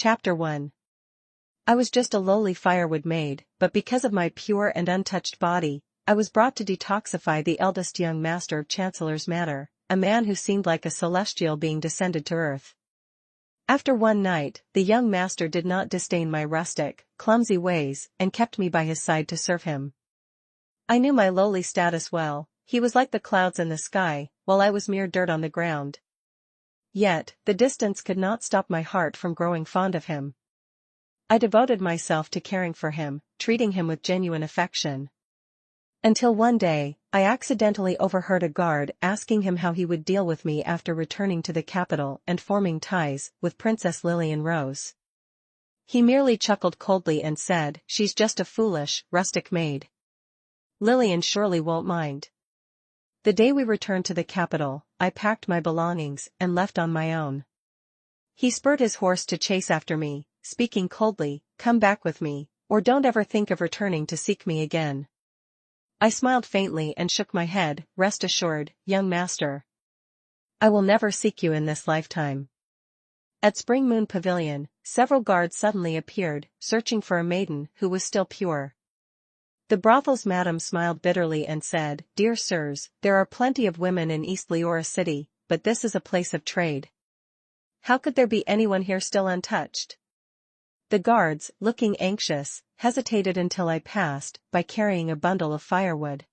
Chapter 1. I was just a lowly firewood maid, but because of my pure and untouched body, I was brought to detoxify the eldest young master of Chancellor's Manor, a man who seemed like a celestial being descended to earth. After one night, the young master did not disdain my rustic, clumsy ways, and kept me by his side to serve him. I knew my lowly status well. He was like the clouds in the sky, while I was mere dirt on the ground. Yet, the distance could not stop my heart from growing fond of him. I devoted myself to caring for him, treating him with genuine affection. Until one day, I accidentally overheard a guard asking him how he would deal with me after returning to the capital and forming ties with Princess Lillian Rose. He merely chuckled coldly and said, "She's just a foolish, rustic maid. Lillian surely won't mind." The day we returned to the capital, I packed my belongings and left on my own. He spurred his horse to chase after me, speaking coldly, "Come back with me, or don't ever think of returning to seek me again." I smiled faintly and shook my head. "Rest assured, young master. I will never seek you in this lifetime." At Spring Moon Pavilion, several guards suddenly appeared, searching for a maiden who was still pure. The brothel's madam smiled bitterly and said, "Dear sirs, there are plenty of women in East Leora City, but this is a place of trade. How could there be anyone here still untouched?" The guards, looking anxious, hesitated until I passed, by carrying a bundle of firewood.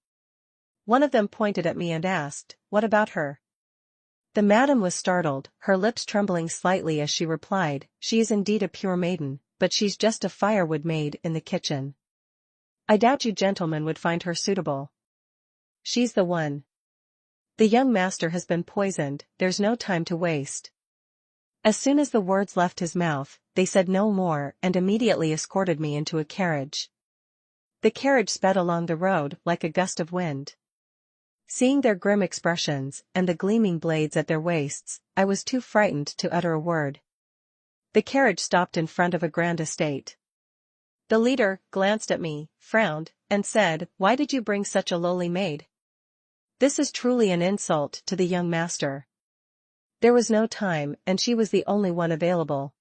One of them pointed at me and asked, "What about her?" The madam was startled, her lips trembling slightly as she replied, "She is indeed a pure maiden, but she's just a firewood maid in the kitchen. I doubt you gentlemen would find her suitable." "She's the one. The young master has been poisoned, there's no time to waste." As soon as the words left his mouth, they said no more and immediately escorted me into a carriage. The carriage sped along the road like a gust of wind. Seeing their grim expressions and the gleaming blades at their waists, I was too frightened to utter a word. The carriage stopped in front of a grand estate. The leader glanced at me, frowned, and said, "Why did you bring such a lowly maid? This is truly an insult to the young master." There was no time, and she was the only one available.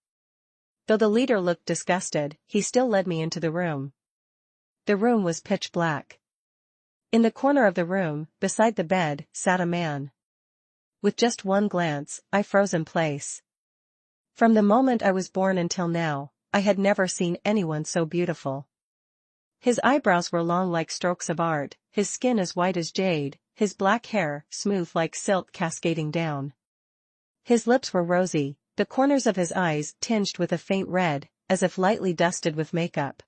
Though the leader looked disgusted, he still led me into the room. The room was pitch black. In the corner of the room, beside the bed, sat a man. With just one glance, I froze in place. From the moment I was born until now, I had never seen anyone so beautiful. His eyebrows were long like strokes of art, his skin as white as jade, his black hair smooth like silk cascading down. His lips were rosy, the corners of his eyes tinged with a faint red, as if lightly dusted with makeup.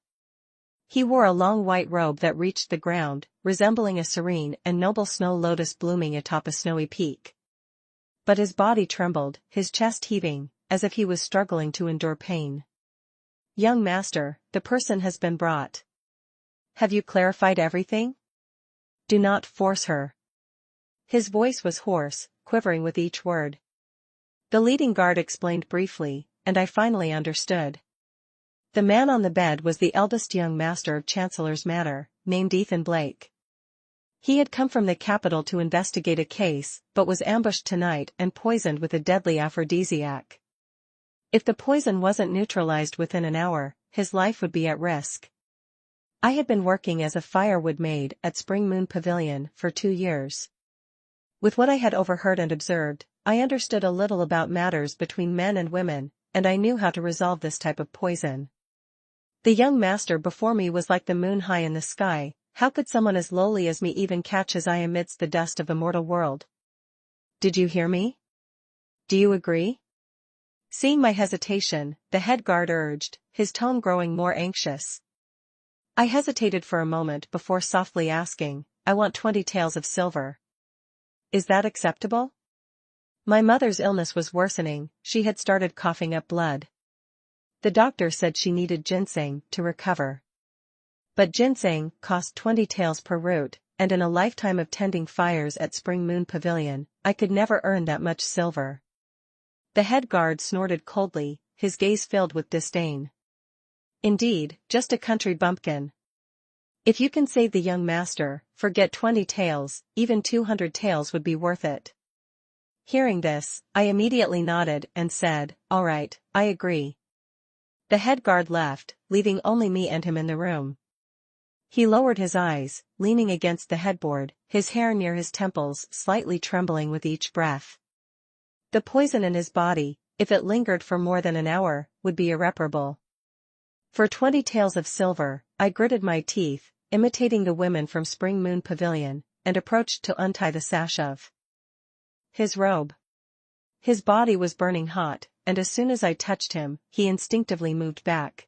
He wore a long white robe that reached the ground, resembling a serene and noble snow lotus blooming atop a snowy peak. But his body trembled, his chest heaving, as if he was struggling to endure pain. "Young master, the person has been brought. Have you clarified everything? Do not force her." His voice was hoarse, quivering with each word. The leading guard explained briefly, and I finally understood. The man on the bed was the eldest young master of Chancellor's Manor, named Ethan Blake. He had come from the capital to investigate a case, but was ambushed tonight and poisoned with a deadly aphrodisiac. If the poison wasn't neutralized within an hour, his life would be at risk. I had been working as a firewood maid at Spring Moon Pavilion for 2 years. With what I had overheard and observed, I understood a little about matters between men and women, and I knew how to resolve this type of poison. The young master before me was like the moon high in the sky. How could someone as lowly as me even catch his eye amidst the dust of the mortal world? Did you hear me? Do you agree? Seeing my hesitation, the head guard urged, his tone growing more anxious. I hesitated for a moment before softly asking, "I want 20 taels of silver. Is that acceptable?" My mother's illness was worsening, she had started coughing up blood. The doctor said she needed ginseng to recover. But ginseng cost 20 taels per root, and in a lifetime of tending fires at Spring Moon Pavilion, I could never earn that much silver. The head guard snorted coldly, his gaze filled with disdain. "Indeed, just a country bumpkin. If you can save the young master, forget 20 taels, even 200 taels would be worth it." Hearing this, I immediately nodded and said, "All right, I agree. The head guard left, leaving only me and him in the room. He lowered his eyes, leaning against the headboard, his hair near his temples slightly trembling with each breath. The poison in his body, if it lingered for more than an hour, would be irreparable. For 20 taels of silver, I gritted my teeth, imitating the women from Spring Moon Pavilion, and approached to untie the sash of his robe. His body was burning hot, and as soon as I touched him, he instinctively moved back.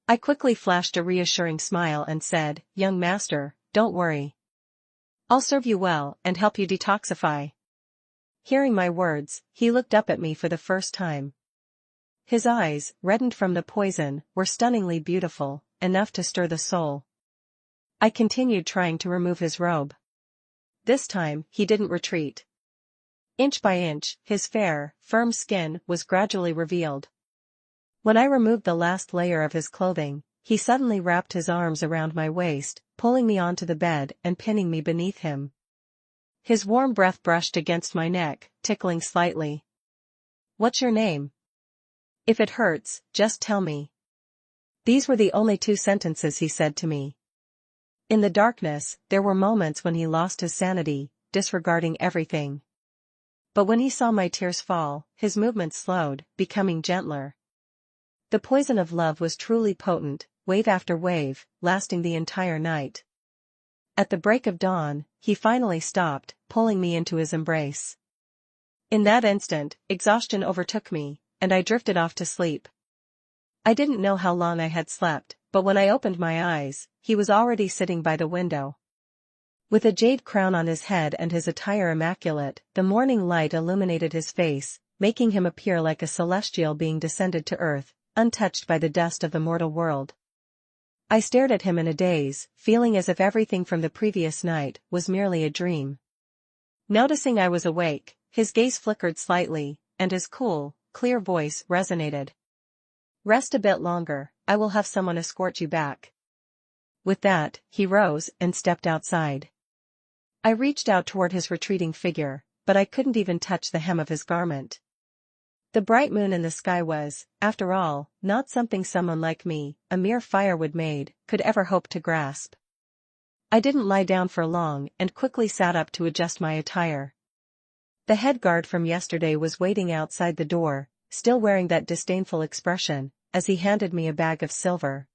I quickly flashed a reassuring smile and said, "Young master, don't worry. I'll serve you well and help you detoxify." Hearing my words, he looked up at me for the first time. His eyes, reddened from the poison, were stunningly beautiful, enough to stir the soul. I continued trying to remove his robe. This time, he didn't retreat. Inch by inch, his fair, firm skin was gradually revealed. When I removed the last layer of his clothing, he suddenly wrapped his arms around my waist, pulling me onto the bed and pinning me beneath him. His warm breath brushed against my neck, tickling slightly. "What's your name? If it hurts, just tell me." These were the only 2 sentences he said to me. In the darkness, there were moments when he lost his sanity, disregarding everything. But when he saw my tears fall, his movements slowed, becoming gentler. The poison of love was truly potent, wave after wave, lasting the entire night. At the break of dawn, he finally stopped, pulling me into his embrace. In that instant, exhaustion overtook me, and I drifted off to sleep. I didn't know how long I had slept, but when I opened my eyes, he was already sitting by the window. With a jade crown on his head and his attire immaculate, the morning light illuminated his face, making him appear like a celestial being descended to earth, untouched by the dust of the mortal world. I stared at him in a daze, feeling as if everything from the previous night was merely a dream. Noticing I was awake, his gaze flickered slightly, and his cool, clear voice resonated. "Rest a bit longer, I will have someone escort you back." With that, he rose and stepped outside. I reached out toward his retreating figure, but I couldn't even touch the hem of his garment. The bright moon in the sky was, after all, not something someone like me, a mere firewood maid, could ever hope to grasp. I didn't lie down for long and quickly sat up to adjust my attire. The head guard from yesterday was waiting outside the door, still wearing that disdainful expression, as he handed me a bag of silver.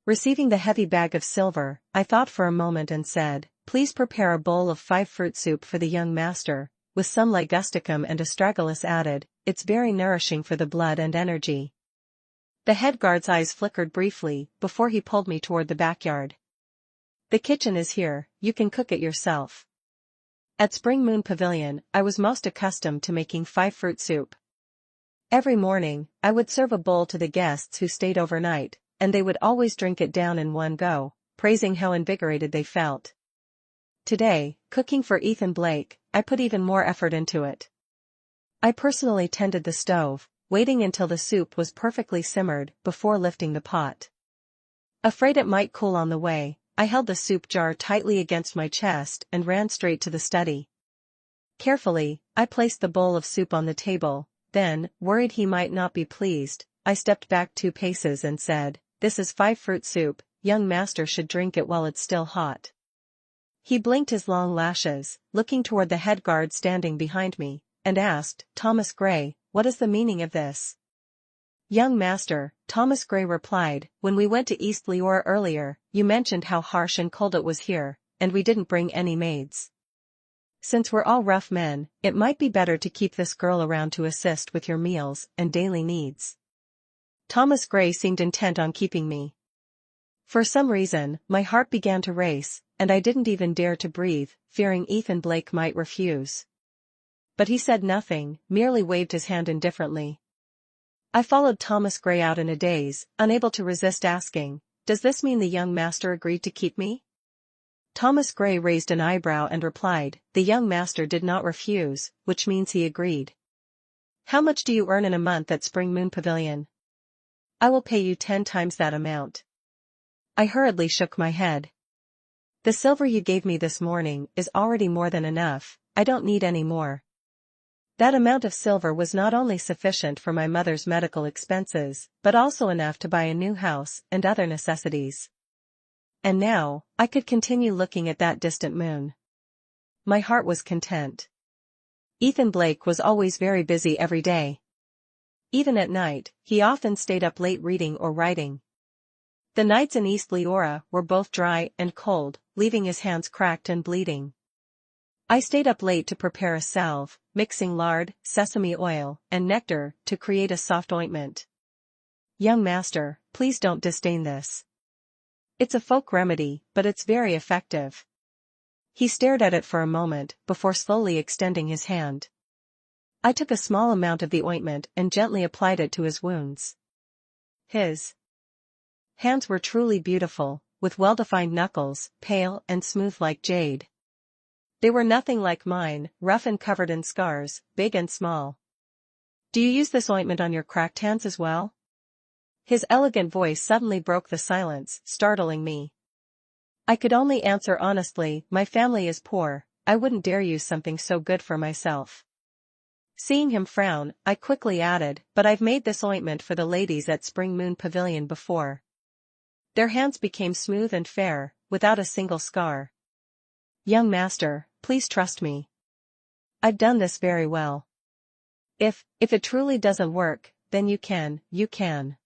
Receiving the heavy bag of silver, I thought for a moment and said, "Please prepare a bowl of 5-fruit soup for the young master, with some ligusticum and astragalus added, it's very nourishing for the blood and energy." The head guard's eyes flickered briefly, before he pulled me toward the backyard. "The kitchen is here, you can cook it yourself." At Spring Moon Pavilion, I was most accustomed to making 5-fruit soup. Every morning, I would serve a bowl to the guests who stayed overnight, and they would always drink it down in one go, praising how invigorated they felt. Today, cooking for Ethan Blake, I put even more effort into it. I personally tended the stove, waiting until the soup was perfectly simmered before lifting the pot. Afraid it might cool on the way, I held the soup jar tightly against my chest and ran straight to the study. Carefully, I placed the bowl of soup on the table, then, worried he might not be pleased, I stepped back 2 paces and said, "This is 5-fruit soup, young master should drink it while it's still hot." He blinked his long lashes, looking toward the head guard standing behind me, and asked, "Thomas Gray, what is the meaning of this?" "Young master," Thomas Gray replied, "when we went to East Leor earlier, you mentioned how harsh and cold it was here, and we didn't bring any maids. Since we're all rough men, it might be better to keep this girl around to assist with your meals and daily needs." Thomas Gray seemed intent on keeping me. For some reason, my heart began to race, and I didn't even dare to breathe, fearing Ethan Blake might refuse. But he said nothing, merely waved his hand indifferently. I followed Thomas Gray out in a daze, unable to resist asking, "Does this mean the young master agreed to keep me?" Thomas Gray raised an eyebrow and replied, "The young master did not refuse, which means he agreed." "How much do you earn in a month at Spring Moon Pavilion?" "I will pay you 10 times that amount." I hurriedly shook my head. "The silver you gave me this morning is already more than enough, I don't need any more." That amount of silver was not only sufficient for my mother's medical expenses, but also enough to buy a new house and other necessities. And now, I could continue looking at that distant moon. My heart was content. Ethan Blake was always very busy every day. Even at night, he often stayed up late reading or writing. The nights in East Leora were both dry and cold, leaving his hands cracked and bleeding. I stayed up late to prepare a salve, mixing lard, sesame oil, and nectar to create a soft ointment. Young master, please don't disdain this. It's a folk remedy, but it's very effective. He stared at it for a moment before slowly extending his hand. I took a small amount of the ointment and gently applied it to his wounds. His hands were truly beautiful, with well-defined knuckles, pale and smooth like jade. They were nothing like mine, rough and covered in scars, big and small. Do you use this ointment on your cracked hands as well? His elegant voice suddenly broke the silence, startling me. I could only answer honestly, my family is poor, I wouldn't dare use something so good for myself. Seeing him frown, I quickly added, but I've made this ointment for the ladies at Spring Moon Pavilion before. Their hands became smooth and fair, without a single scar. Young master, please trust me. I've done this very well. If it truly doesn't work, then you can.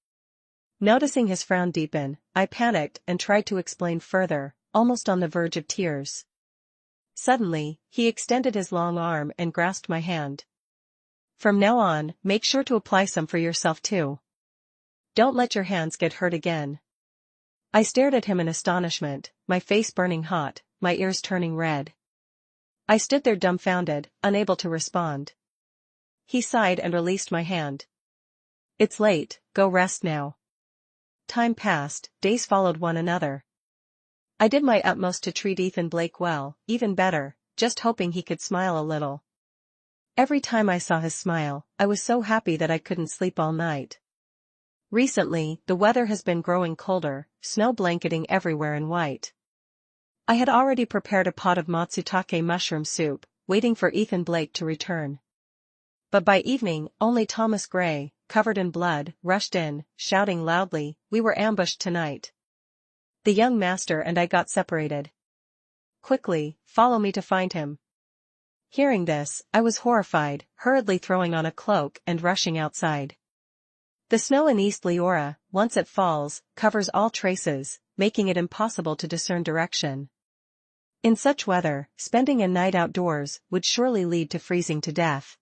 Noticing his frown deepen, I panicked and tried to explain further, almost on the verge of tears. Suddenly, he extended his long arm and grasped my hand. From now on, make sure to apply some for yourself too. Don't let your hands get hurt again. I stared at him in astonishment, my face burning hot, my ears turning red. I stood there dumbfounded, unable to respond. He sighed and released my hand. It's late, go rest now. Time passed, days followed one another. I did my utmost to treat Ethan Blake well, even better, just hoping he could smile a little. Every time I saw his smile, I was so happy that I couldn't sleep all night. Recently, the weather has been growing colder, snow blanketing everywhere in white. I had already prepared a pot of matsutake mushroom soup, waiting for Ethan Blake to return. But by evening, only Thomas Gray, covered in blood, rushed in, shouting loudly, "We were ambushed tonight. The young master and I got separated. Quickly, follow me to find him." Hearing this, I was horrified, hurriedly throwing on a cloak and rushing outside. The snow in East Leora, once it falls, covers all traces, making it impossible to discern direction. In such weather, spending a night outdoors would surely lead to freezing to death.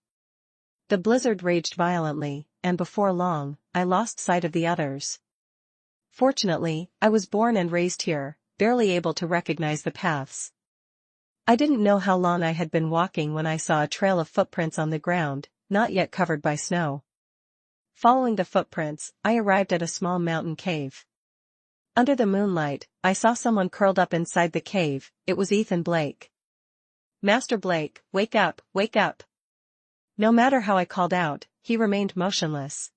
The blizzard raged violently, and before long, I lost sight of the others. Fortunately, I was born and raised here, barely able to recognize the paths. I didn't know how long I had been walking when I saw a trail of footprints on the ground, not yet covered by snow. Following the footprints, I arrived at a small mountain cave. Under the moonlight, I saw someone curled up inside the cave. It was Ethan Blake. "Master Blake, wake up, wake up." No matter how I called out, he remained motionless.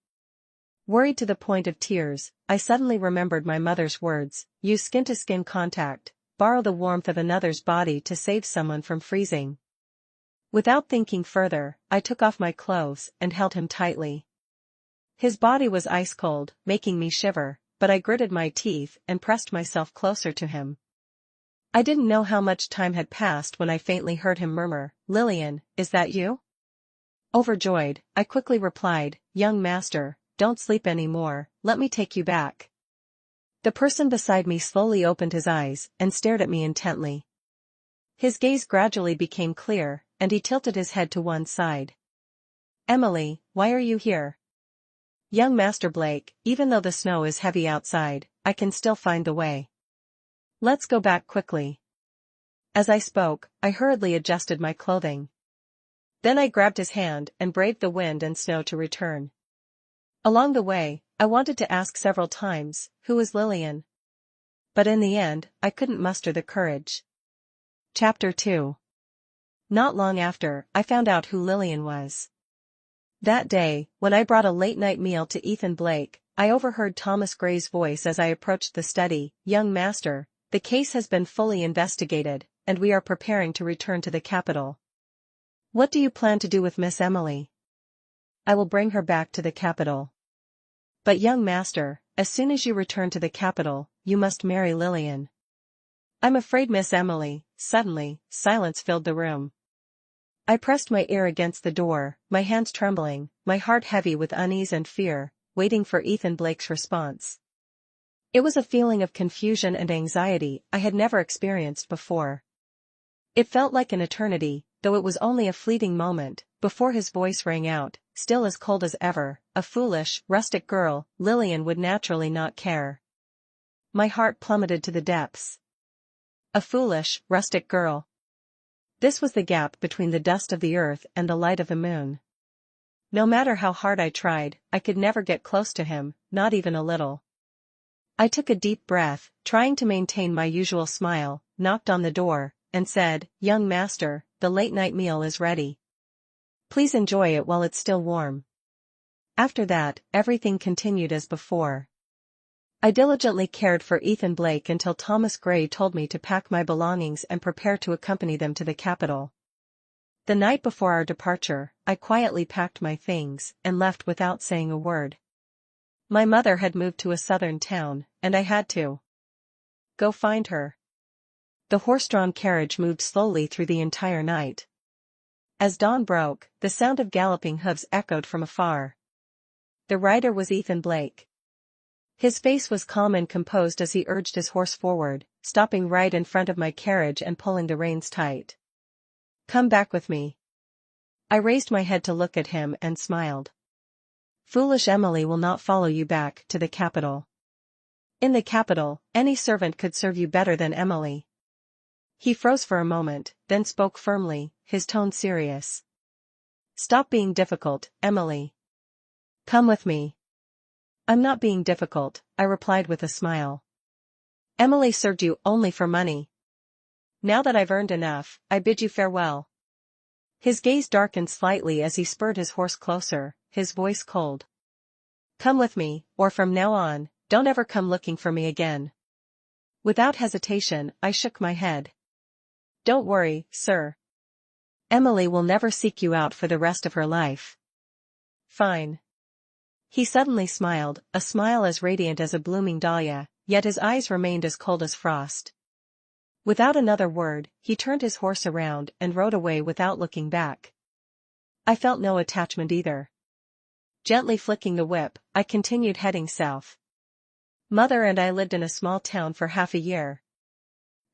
Worried to the point of tears, I suddenly remembered my mother's words, use skin-to-skin contact, borrow the warmth of another's body to save someone from freezing. Without thinking further, I took off my clothes and held him tightly. His body was ice-cold, making me shiver, but I gritted my teeth and pressed myself closer to him. I didn't know how much time had passed when I faintly heard him murmur, "Lillian, is that you?" Overjoyed, I quickly replied, "Young master, don't sleep anymore, let me take you back." The person beside me slowly opened his eyes and stared at me intently. His gaze gradually became clear, and he tilted his head to one side. "Emily, why are you here?" "Young Master Blake, even though the snow is heavy outside, I can still find the way. Let's go back quickly." As I spoke, I hurriedly adjusted my clothing. Then I grabbed his hand and braved the wind and snow to return. Along the way, I wanted to ask several times, "Who is Lillian?" But in the end, I couldn't muster the courage. Chapter 2. Not long after, I found out who Lillian was. That day, when I brought a late-night meal to Ethan Blake, I overheard Thomas Gray's voice as I approached the study, "Young master, the case has been fully investigated, and we are preparing to return to the capital." What do you plan to do with Miss Emily? I will bring her back to the capital. But young master, as soon as you return to the capital, you must marry Lillian. I'm afraid Miss Emily. Suddenly, silence filled the room. I pressed my ear against the door, my hands trembling, my heart heavy with unease and fear, waiting for Ethan Blake's response. It was a feeling of confusion and anxiety I had never experienced before. It felt like an eternity, though it was only a fleeting moment, before his voice rang out, still as cold as ever, a foolish, rustic girl, Lillian would naturally not care. My heart plummeted to the depths. A foolish, rustic girl. This was the gap between the dust of the earth and the light of the moon. No matter how hard I tried, I could never get close to him, not even a little. I took a deep breath, trying to maintain my usual smile, knocked on the door, and said, "Young master, the late-night meal is ready. Please enjoy it while it's still warm." After that, everything continued as before. I diligently cared for Ethan Blake until Thomas Gray told me to pack my belongings and prepare to accompany them to the capital. The night before our departure, I quietly packed my things and left without saying a word. My mother had moved to a southern town, and I had to go find her. The horse-drawn carriage moved slowly through the entire night. As dawn broke, the sound of galloping hooves echoed from afar. The rider was Ethan Blake. His face was calm and composed as he urged his horse forward, stopping right in front of my carriage and pulling the reins tight. "Come back with me." I raised my head to look at him and smiled. "Foolish Emily will not follow you back to the capital. In the capital, any servant could serve you better than Emily." He froze for a moment, then spoke firmly, his tone serious. "Stop being difficult, Emily. Come with me." "I'm not being difficult," I replied with a smile. "Emily served you only for money. Now that I've earned enough, I bid you farewell." His gaze darkened slightly as he spurred his horse closer, his voice cold. "Come with me, or from now on, don't ever come looking for me again." Without hesitation, I shook my head. "Don't worry, sir. Emily will never seek you out for the rest of her life." "Fine." He suddenly smiled, a smile as radiant as a blooming dahlia, yet his eyes remained as cold as frost. Without another word, he turned his horse around and rode away without looking back. I felt no attachment either. Gently flicking the whip, I continued heading south. Mother and I lived in a small town for half a year.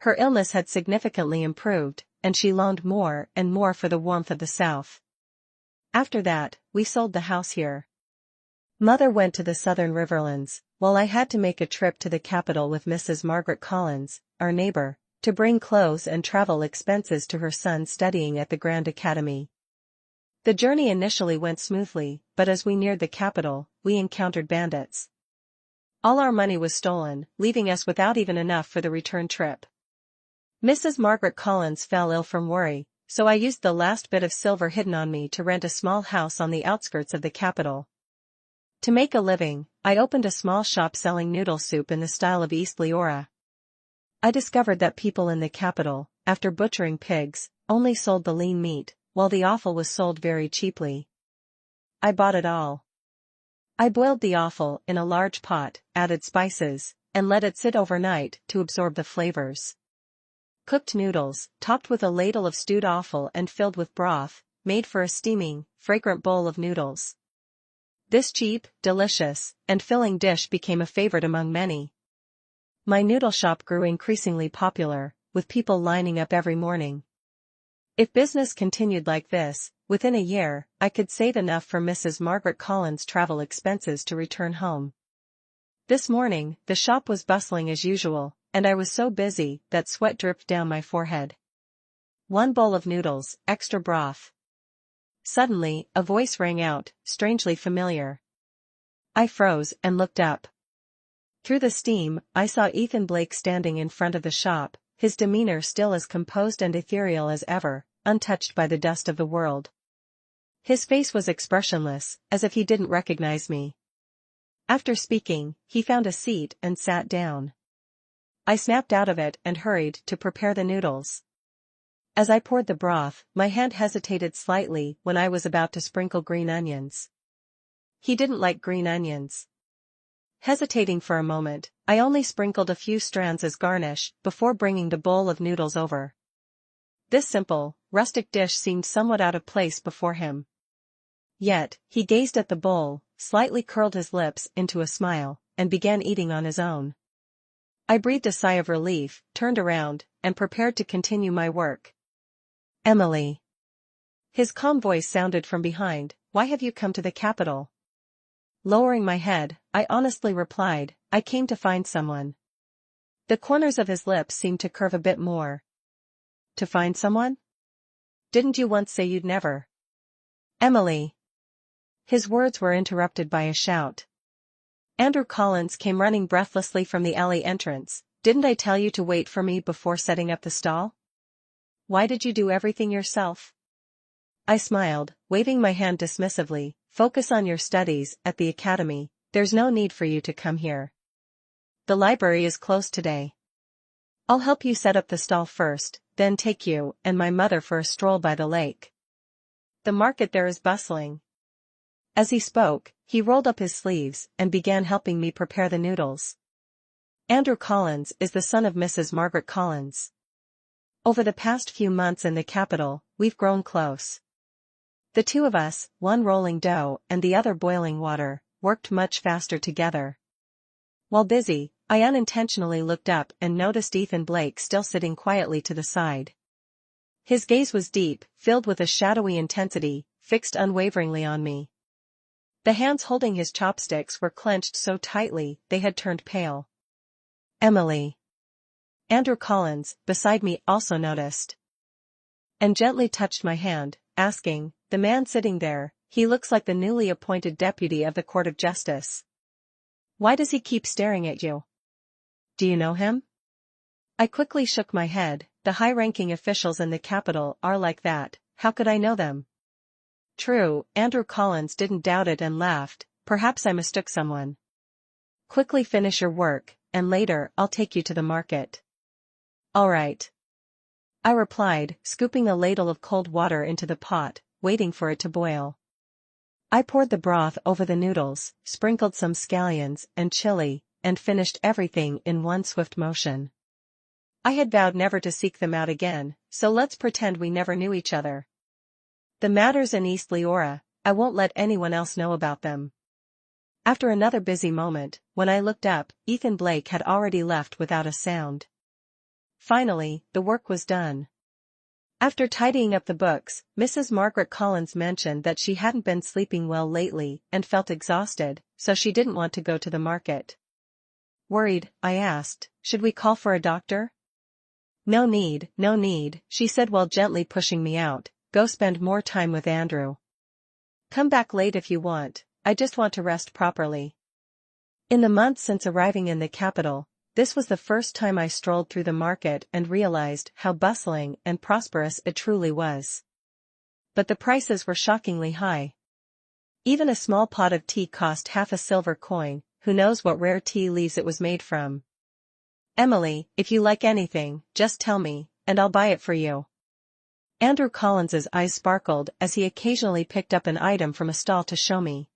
Her illness had significantly improved, and she longed more and more for the warmth of the South. After that, we sold the house here. Mother went to the southern Riverlands, while I had to make a trip to the capital with Mrs. Margaret Collins, our neighbor, to bring clothes and travel expenses to her son studying at the Grand Academy. The journey initially went smoothly, but as we neared the capital, we encountered bandits. All our money was stolen, leaving us without even enough for the return trip. Mrs. Margaret Collins fell ill from worry, so I used the last bit of silver hidden on me to rent a small house on the outskirts of the capital. To make a living, I opened a small shop selling noodle soup in the style of East Leora. I discovered that people in the capital, after butchering pigs, only sold the lean meat, while the offal was sold very cheaply. I bought it all. I boiled the offal in a large pot, added spices, and let it sit overnight to absorb the flavors. Cooked noodles, topped with a ladle of stewed offal and filled with broth, made for a steaming, fragrant bowl of noodles. This cheap, delicious, and filling dish became a favorite among many. My noodle shop grew increasingly popular, with people lining up every morning. If business continued like this, within a year, I could save enough for Mrs. Margaret Collins' travel expenses to return home. This morning, the shop was bustling as usual, and I was so busy that sweat dripped down my forehead. "One bowl of noodles, extra broth." Suddenly, a voice rang out, strangely familiar. I froze and looked up. Through the steam, I saw Ethan Blake standing in front of the shop, his demeanor still as composed and ethereal as ever, untouched by the dust of the world. His face was expressionless, as if he didn't recognize me. After speaking, he found a seat and sat down. I snapped out of it and hurried to prepare the noodles. As I poured the broth, my hand hesitated slightly when I was about to sprinkle green onions. He didn't like green onions. Hesitating for a moment, I only sprinkled a few strands as garnish before bringing the bowl of noodles over. This simple, rustic dish seemed somewhat out of place before him. Yet, he gazed at the bowl, slightly curled his lips into a smile, and began eating on his own. I breathed a sigh of relief, turned around, and prepared to continue my work. Emily. His calm voice sounded from behind, "Why have you come to the capital?" Lowering my head, I honestly replied, "I came to find someone." The corners of his lips seemed to curve a bit more. "To find someone? Didn't you once say you'd never?" "Emily." His words were interrupted by a shout. Andrew Collins came running breathlessly from the alley entrance. "Didn't I tell you to wait for me before setting up the stall? Why did you do everything yourself?" I smiled, waving my hand dismissively. "Focus on your studies at the academy, there's no need for you to come here. The library is closed today. I'll help you set up the stall first, then take you and my mother for a stroll by the lake. The market there is bustling." As he spoke, he rolled up his sleeves and began helping me prepare the noodles. Andrew Collins is the son of Mrs. Margaret Collins. Over the past few months in the capital, we've grown close. The two of us, one rolling dough and the other boiling water, worked much faster together. While busy, I unintentionally looked up and noticed Ethan Blake still sitting quietly to the side. His gaze was deep, filled with a shadowy intensity, fixed unwaveringly on me. The hands holding his chopsticks were clenched so tightly they had turned pale. "Emily." Andrew Collins, beside me, also noticed. And gently touched my hand, asking, "The man sitting there, he looks like the newly appointed deputy of the Court of Justice. Why does he keep staring at you? Do you know him?" I quickly shook my head. "The high-ranking officials in the capital are like that, how could I know them?" "True." Andrew Collins didn't doubt it and laughed. "Perhaps I mistook someone. Quickly finish your work, and later I'll take you to the market." "All right," I replied, scooping a ladle of cold water into the pot, waiting for it to boil. I poured the broth over the noodles, sprinkled some scallions and chili, and finished everything in one swift motion. I had vowed never to seek them out again, so let's pretend we never knew each other. The matters in East Leora, I won't let anyone else know about them. After another busy moment, when I looked up, Ethan Blake had already left without a sound. Finally, the work was done. After tidying up the books, Mrs. Margaret Collins mentioned that she hadn't been sleeping well lately and felt exhausted, so she didn't want to go to the market. Worried, I asked, "Should we call for a doctor?" No need," she said while gently pushing me out. "Go spend more time with Andrew. Come back late if you want, I just want to rest properly." In the months since arriving in the capital, this was the first time I strolled through the market and realized how bustling and prosperous it truly was. But the prices were shockingly high. Even a small pot of tea cost half a silver coin. Who knows what rare tea leaves it was made from. "Emily, if you like anything, just tell me, and I'll buy it for you." Andrew Collins's eyes sparkled as he occasionally picked up an item from a stall to show me.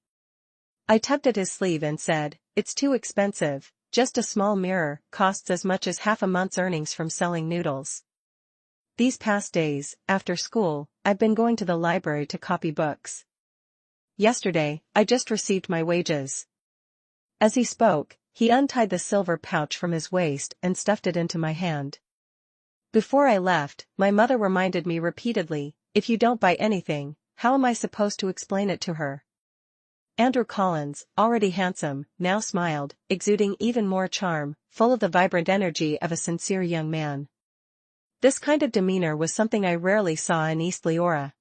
I tugged at his sleeve and said, "It's too expensive, just a small mirror costs as much as half a month's earnings from selling noodles. These past days, after school, I've been going to the library to copy books. Yesterday, I just received my wages." As he spoke, he untied the silver pouch from his waist and stuffed it into my hand. Before I left, my mother reminded me repeatedly, "If you don't buy anything, how am I supposed to explain it to her?" Andrew Collins, already handsome, now smiled, exuding even more charm, full of the vibrant energy of a sincere young man. This kind of demeanor was something I rarely saw in East Leora.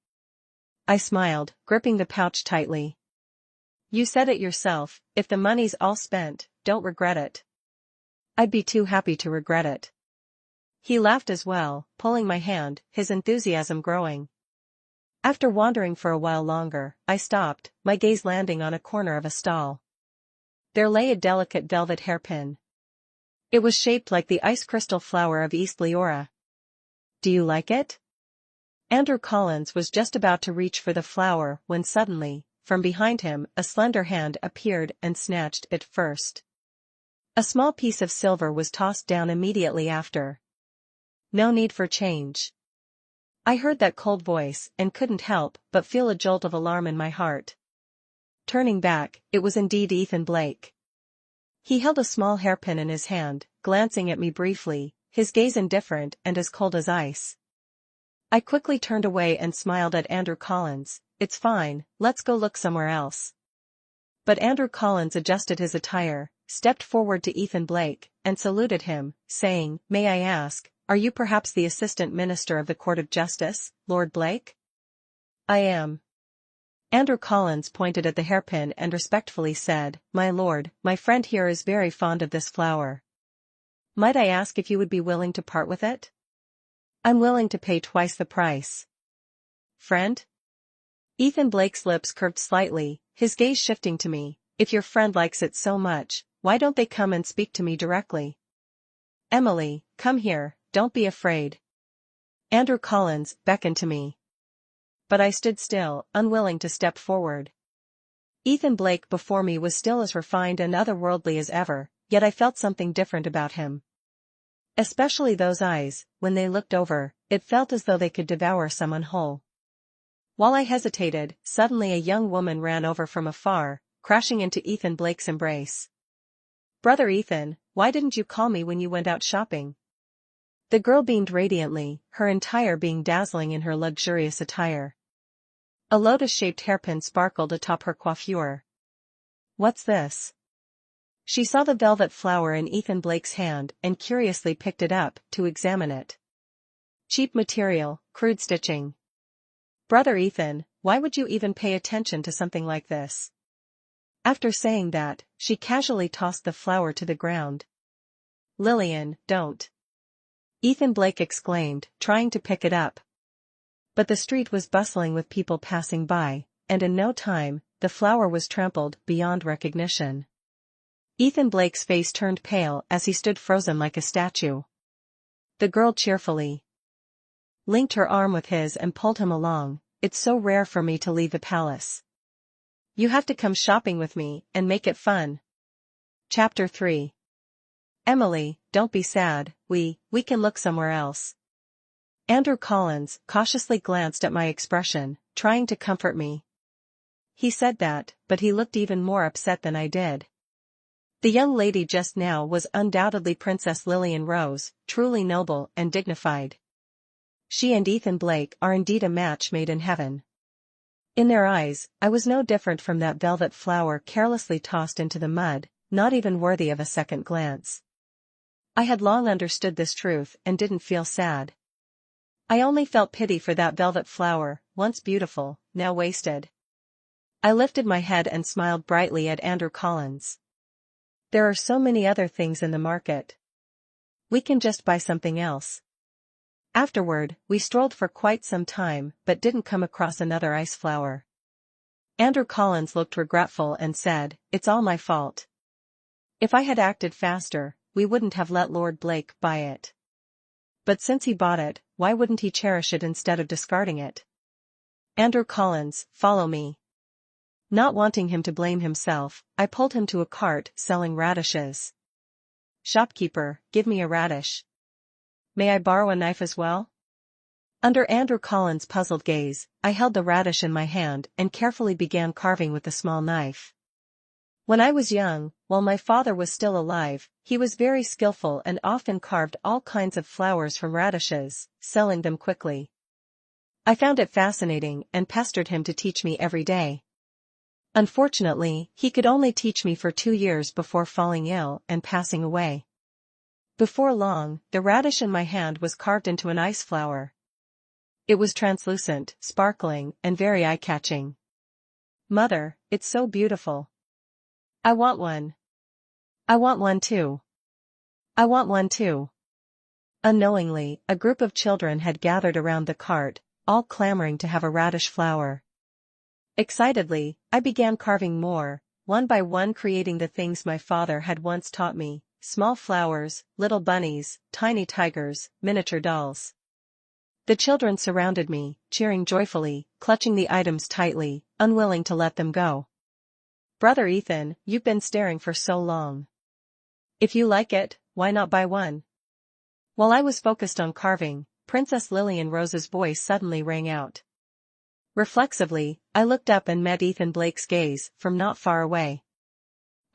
I smiled, gripping the pouch tightly. "You said it yourself, if the money's all spent, don't regret it." "I'd be too happy to regret it." He laughed as well, pulling my hand, his enthusiasm growing. After wandering for a while longer, I stopped, my gaze landing on a corner of a stall. There lay a delicate velvet hairpin. It was shaped like the ice crystal flower of East Leora. "Do you like it?" Andrew Collins was just about to reach for the flower when suddenly, from behind him, a slender hand appeared and snatched it first. A small piece of silver was tossed down immediately after. No need for change. I heard that cold voice and couldn't help but feel a jolt of alarm in my heart. Turning back, it was indeed Ethan Blake. He held a small hairpin in his hand, glancing at me briefly, his gaze indifferent and as cold as ice. I quickly turned away and smiled at Andrew Collins. "It's fine, let's go look somewhere else." But Andrew Collins adjusted his attire, stepped forward to Ethan Blake, and saluted him, saying, "May I ask, are you perhaps the Assistant Minister of the Court of Justice, Lord Blake?" "I am." Andrew Collins pointed at the hairpin and respectfully said, "My lord, my friend here is very fond of this flower. Might I ask if you would be willing to part with it?" "I'm willing to pay twice the price." "Friend?" Ethan Blake's lips curved slightly, his gaze shifting to me. "If your friend likes it so much, why don't they come and speak to me directly?" "Emily, come here, don't be afraid." Andrew Collins beckoned to me. But I stood still, unwilling to step forward. Ethan Blake before me was still as refined and otherworldly as ever, yet I felt something different about him. Especially those eyes, when they looked over, it felt as though they could devour someone whole. While I hesitated, suddenly a young woman ran over from afar, crashing into Ethan Blake's embrace. "Brother Ethan, why didn't you call me when you went out shopping?" The girl beamed radiantly, her entire being dazzling in her luxurious attire. A lotus-shaped hairpin sparkled atop her coiffure. "What's this?" She saw the velvet flower in Ethan Blake's hand and curiously picked it up to examine it. "Cheap material, crude stitching." "Brother Ethan, why would you even pay attention to something like this?" After saying that, she casually tossed the flower to the ground. "Lillian, don't!" Ethan Blake exclaimed, trying to pick it up. But the street was bustling with people passing by, and in no time, the flower was trampled beyond recognition. Ethan Blake's face turned pale as he stood frozen like a statue. The girl cheerfully linked her arm with his and pulled him along. "It's so rare for me to leave the palace. You have to come shopping with me and make it fun." Chapter 3. "Emily, don't be sad, we can look somewhere else." Andrew Collins cautiously glanced at my expression, trying to comfort me. He said that, but he looked even more upset than I did. The young lady just now was undoubtedly Princess Lillian Rose, truly noble and dignified. She and Ethan Blake are indeed a match made in heaven. In their eyes, I was no different from that velvet flower carelessly tossed into the mud, not even worthy of a second glance. I had long understood this truth and didn't feel sad. I only felt pity for that velvet flower, once beautiful, now wasted. I lifted my head and smiled brightly at Andrew Collins. "There are so many other things in the market. We can just buy something else." Afterward, we strolled for quite some time but didn't come across another ice flower. Andrew Collins looked regretful and said, "It's all my fault. If I had acted faster, we wouldn't have let Lord Blake buy it. But since he bought it, why wouldn't he cherish it instead of discarding it?" "Andrew Collins, follow me." Not wanting him to blame himself, I pulled him to a cart selling radishes. "Shopkeeper, give me a radish. May I borrow a knife as well?" Under Andrew Collins' puzzled gaze, I held the radish in my hand and carefully began carving with the small knife. When I was young, while my father was still alive, he was very skillful and often carved all kinds of flowers from radishes, selling them quickly. I found it fascinating and pestered him to teach me every day. Unfortunately, he could only teach me for 2 years before falling ill and passing away. Before long, the radish in my hand was carved into an ice flower. It was translucent, sparkling, and very eye-catching. "Mother, it's so beautiful. I want one." "I want one too." "I want one too." Unknowingly, a group of children had gathered around the cart, all clamoring to have a radish flower. Excitedly, I began carving more, one by one creating the things my father had once taught me: small flowers, little bunnies, tiny tigers, miniature dolls. The children surrounded me, cheering joyfully, clutching the items tightly, unwilling to let them go. "Brother Ethan, you've been staring for so long. If you like it, why not buy one?" While I was focused on carving, Princess Lillian Rose's voice suddenly rang out. Reflexively, I looked up and met Ethan Blake's gaze from not far away.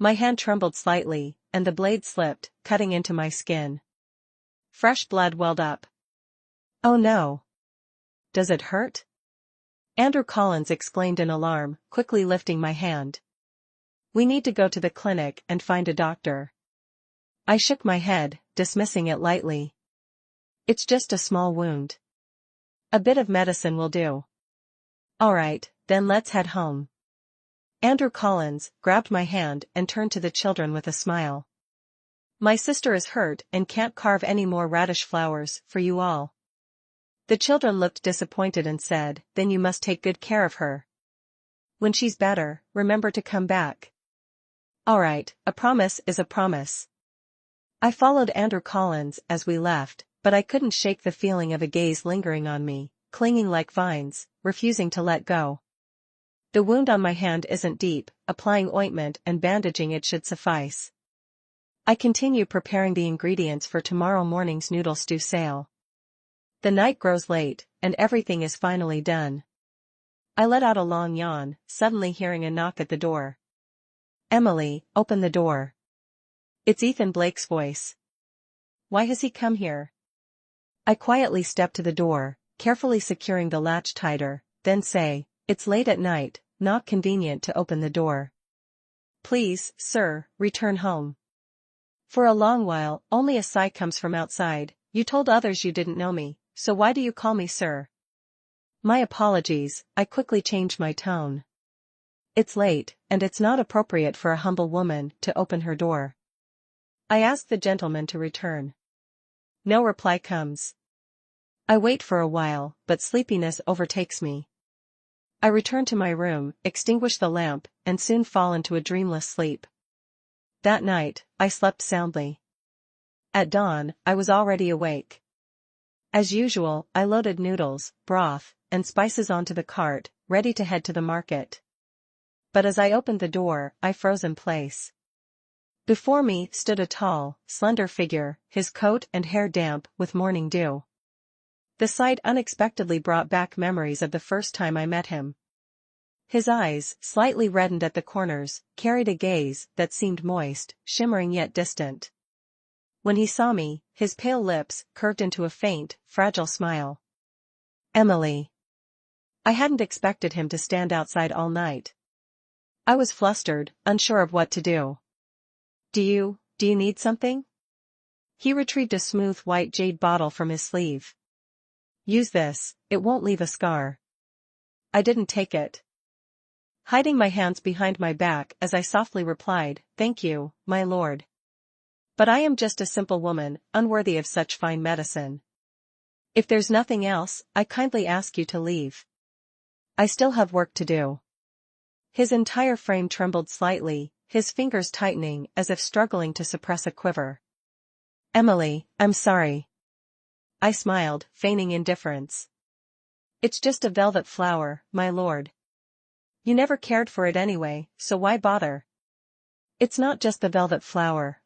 My hand trembled slightly, and the blade slipped, cutting into my skin. Fresh blood welled up. "Oh no. Does it hurt?" Andrew Collins exclaimed in alarm, quickly lifting my hand. "We need to go to the clinic and find a doctor." I shook my head, dismissing it lightly. "It's just a small wound. A bit of medicine will do." "All right, then let's head home." Andrew Collins grabbed my hand and turned to the children with a smile. "My sister is hurt and can't carve any more radish flowers for you all." The children looked disappointed and said, "Then you must take good care of her. When she's better, remember to come back." "All right, a promise is a promise." I followed Andrew Collins as we left, but I couldn't shake the feeling of a gaze lingering on me, clinging like vines, refusing to let go. "The wound on my hand isn't deep, applying ointment and bandaging it should suffice." I continue preparing the ingredients for tomorrow morning's noodle stew sale. The night grows late, and everything is finally done. I let out a long yawn, suddenly hearing a knock at the door. "Emily, open the door." It's Ethan Blake's voice. "Why has he come here?" I quietly step to the door, carefully securing the latch tighter, then say, "It's late at night, not convenient to open the door. Please, sir, return home." For a long while, only a sigh comes from outside. "You told others you didn't know me, so why do you call me sir?" My apologies, I quickly change my tone. "It's late, and it's not appropriate for a humble woman to open her door." I ask the gentleman to return. No reply comes. I wait for a while, but sleepiness overtakes me. I return to my room, extinguish the lamp, and soon fall into a dreamless sleep. That night, I slept soundly. At dawn, I was already awake. As usual, I loaded noodles, broth, and spices onto the cart, ready to head to the market. But as I opened the door, I froze in place. Before me stood a tall, slender figure, his coat and hair damp with morning dew. The sight unexpectedly brought back memories of the first time I met him. His eyes, slightly reddened at the corners, carried a gaze that seemed moist, shimmering yet distant. When he saw me, his pale lips curved into a faint, fragile smile. "Emily." I hadn't expected him to stand outside all night. I was flustered, unsure of what to do. Do you need something?" He retrieved a smooth white jade bottle from his sleeve. "Use this, it won't leave a scar." I didn't take it. Hiding my hands behind my back as I softly replied, "Thank you, my lord. But I am just a simple woman, unworthy of such fine medicine. If there's nothing else, I kindly ask you to leave. I still have work to do." His entire frame trembled slightly, his fingers tightening as if struggling to suppress a quiver. "Emily, I'm sorry." I smiled, feigning indifference. "It's just a velvet flower, my lord. You never cared for it anyway, so why bother?" "It's not just the velvet flower,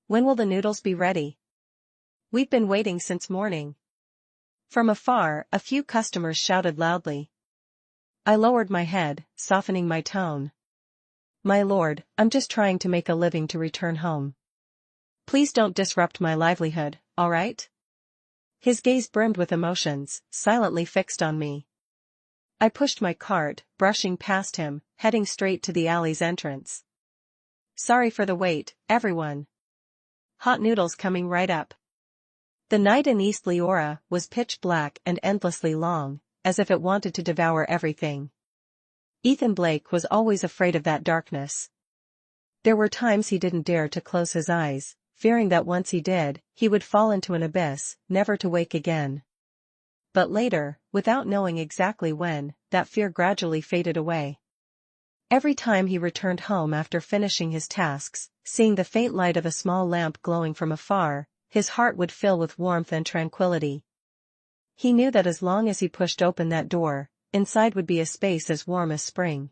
When will the noodles be ready?" "We've been waiting since morning." From afar, a few customers shouted loudly. I lowered my head, softening my tone. "My lord, I'm just trying to make a living to return home. Please don't disrupt my livelihood, all right?" His gaze brimmed with emotions, silently fixed on me. I pushed my cart, brushing past him, heading straight to the alley's entrance. "Sorry for the wait, everyone. Hot noodles coming right up." The night in East Leora was pitch black and endlessly long, as if it wanted to devour everything. Ethan Blake was always afraid of that darkness. There were times he didn't dare to close his eyes, fearing that once he did, he would fall into an abyss, never to wake again. But later, without knowing exactly when, that fear gradually faded away. Every time he returned home after finishing his tasks, seeing the faint light of a small lamp glowing from afar, his heart would fill with warmth and tranquility. He knew that as long as he pushed open that door, inside would be a space as warm as spring.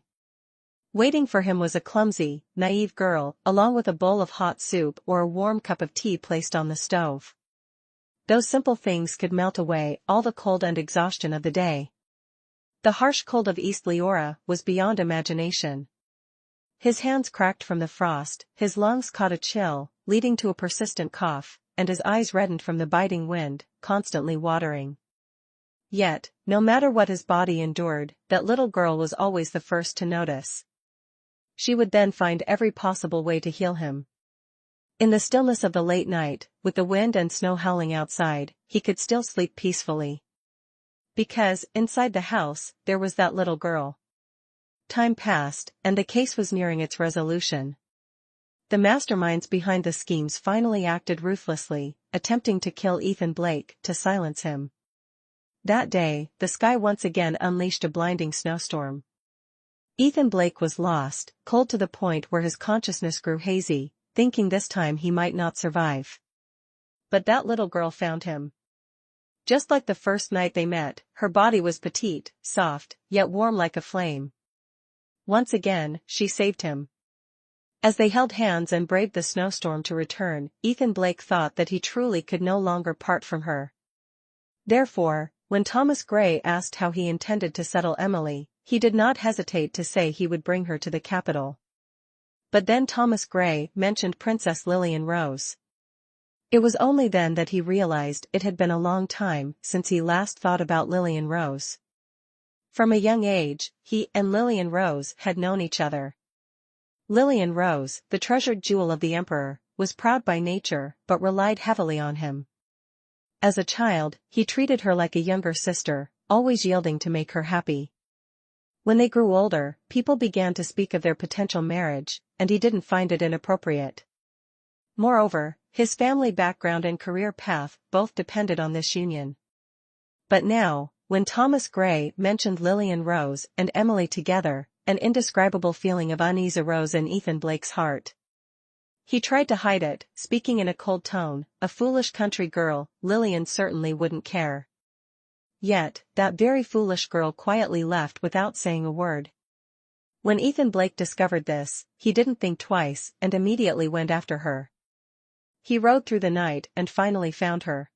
Waiting for him was a clumsy, naive girl, along with a bowl of hot soup or a warm cup of tea placed on the stove. Those simple things could melt away all the cold and exhaustion of the day. The harsh cold of East Leora was beyond imagination. His hands cracked from the frost, his lungs caught a chill, leading to a persistent cough, and his eyes reddened from the biting wind, constantly watering. Yet, no matter what his body endured, that little girl was always the first to notice. She would then find every possible way to heal him. In the stillness of the late night, with the wind and snow howling outside, he could still sleep peacefully. Because, inside the house, there was that little girl. Time passed, and the case was nearing its resolution. The masterminds behind the schemes finally acted ruthlessly, attempting to kill Ethan Blake to silence him. That day, the sky once again unleashed a blinding snowstorm. Ethan Blake was lost, cold to the point where his consciousness grew hazy, thinking this time he might not survive. But that little girl found him. Just like the first night they met, her body was petite, soft, yet warm like a flame. Once again, she saved him. As they held hands and braved the snowstorm to return, Ethan Blake thought that he truly could no longer part from her. Therefore, when Thomas Gray asked how he intended to settle Emily, he did not hesitate to say he would bring her to the capital. But then Thomas Gray mentioned Princess Lillian Rose. It was only then that he realized it had been a long time since he last thought about Lillian Rose. From a young age, he and Lillian Rose had known each other. Lillian Rose, the treasured jewel of the emperor, was proud by nature but relied heavily on him. As a child, he treated her like a younger sister, always yielding to make her happy. When they grew older, people began to speak of their potential marriage, and he didn't find it inappropriate. Moreover, his family background and career path both depended on this union. But now, when Thomas Gray mentioned Lillian Rose and Emily together, an indescribable feeling of unease arose in Ethan Blake's heart. He tried to hide it, speaking in a cold tone, "A foolish country girl, Lillian certainly wouldn't care." Yet, that very foolish girl quietly left without saying a word. When Ethan Blake discovered this, he didn't think twice and immediately went after her. He rode through the night and finally found her.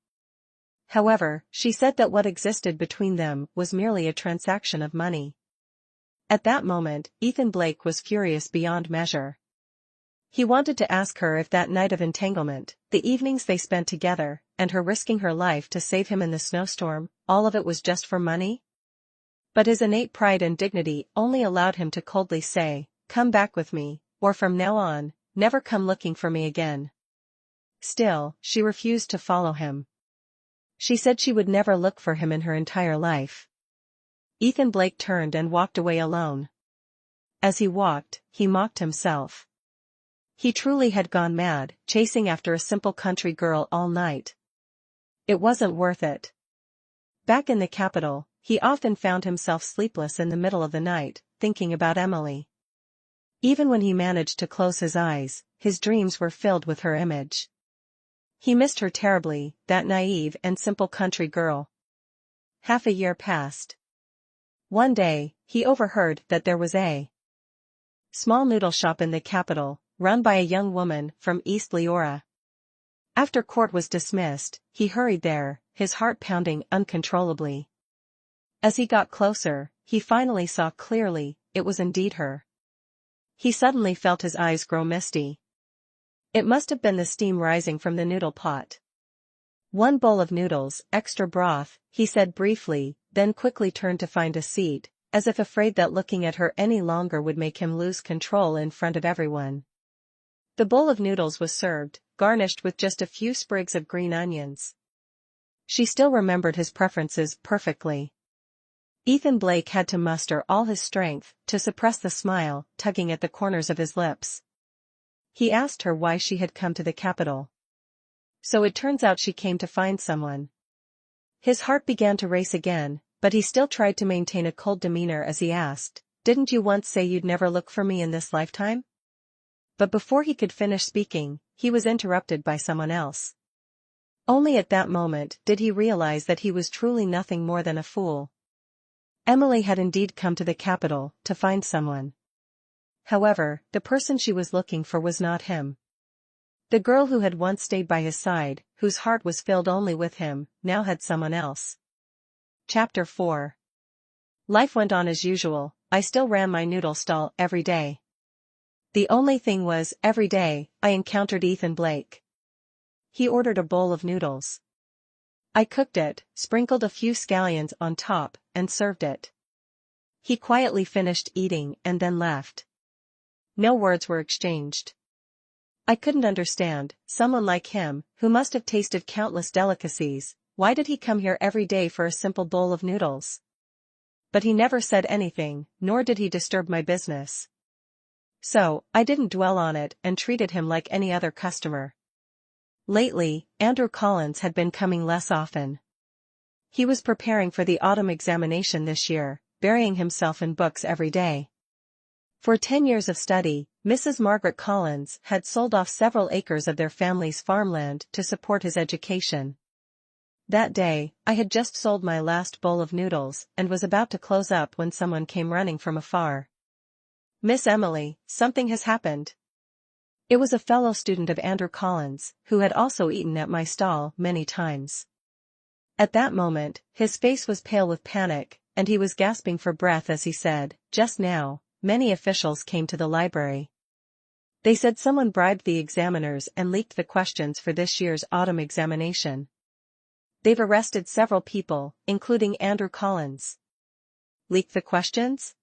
However, she said that what existed between them was merely a transaction of money. At that moment, Ethan Blake was furious beyond measure. He wanted to ask her if that night of entanglement, the evenings they spent together, and her risking her life to save him in the snowstorm, all of it was just for money? But his innate pride and dignity only allowed him to coldly say, "Come back with me, or from now on, never come looking for me again." Still, she refused to follow him. She said she would never look for him in her entire life. Ethan Blake turned and walked away alone. As he walked, he mocked himself. He truly had gone mad, chasing after a simple country girl all night. It wasn't worth it. Back in the capital, he often found himself sleepless in the middle of the night, thinking about Emily. Even when he managed to close his eyes, his dreams were filled with her image. He missed her terribly, that naive and simple country girl. Half a year passed. One day, he overheard that there was a small noodle shop in the capital, run by a young woman from East Leora. After court was dismissed, he hurried there, his heart pounding uncontrollably. As he got closer, he finally saw clearly, it was indeed her. He suddenly felt his eyes grow misty. It must have been the steam rising from the noodle pot. "One bowl of noodles, extra broth," he said briefly, then quickly turned to find a seat, as if afraid that looking at her any longer would make him lose control in front of everyone. The bowl of noodles was served, garnished with just a few sprigs of green onions. She still remembered his preferences perfectly. Ethan Blake had to muster all his strength to suppress the smile tugging at the corners of his lips. He asked her why she had come to the capital. "So it turns out she came to find someone." His heart began to race again, but he still tried to maintain a cold demeanor as he asked, "Didn't you once say you'd never look for me in this lifetime?" But before he could finish speaking, he was interrupted by someone else. Only at that moment did he realize that he was truly nothing more than a fool. Emily had indeed come to the capital to find someone. However, the person she was looking for was not him. The girl who had once stayed by his side, whose heart was filled only with him, now had someone else. Chapter 4. Life went on as usual. I still ran my noodle stall every day. The only thing was, every day, I encountered Ethan Blake. He ordered a bowl of noodles. I cooked it, sprinkled a few scallions on top, and served it. He quietly finished eating and then left. No words were exchanged. I couldn't understand, someone like him, who must have tasted countless delicacies, why did he come here every day for a simple bowl of noodles? But he never said anything, nor did he disturb my business. So, I didn't dwell on it and treated him like any other customer. Lately, Andrew Collins had been coming less often. He was preparing for the autumn examination this year, burying himself in books every day. For 10 years of study, Mrs. Margaret Collins had sold off several acres of their family's farmland to support his education. That day, I had just sold my last bowl of noodles and was about to close up when someone came running from afar. "Miss Emily, something has happened." It was a fellow student of Andrew Collins, who had also eaten at my stall many times. At that moment, his face was pale with panic, and he was gasping for breath as he said, "Just now, many officials came to the library. They said someone bribed the examiners and leaked the questions for this year's autumn examination. They've arrested several people, including Andrew Collins." "Leaked the questions?"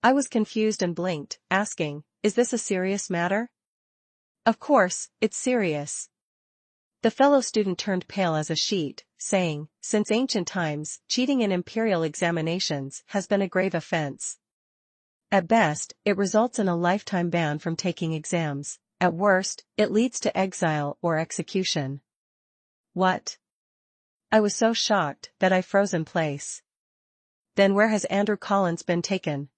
I was confused and blinked, asking, "Is this a serious matter?" "Of course, it's serious." The fellow student turned pale as a sheet, saying, "Since ancient times, cheating in imperial examinations has been a grave offense. At best, it results in a lifetime ban from taking exams. At worst, it leads to exile or execution." "What?" I was so shocked that I froze in place. "Then where has Andrew Collins been taken?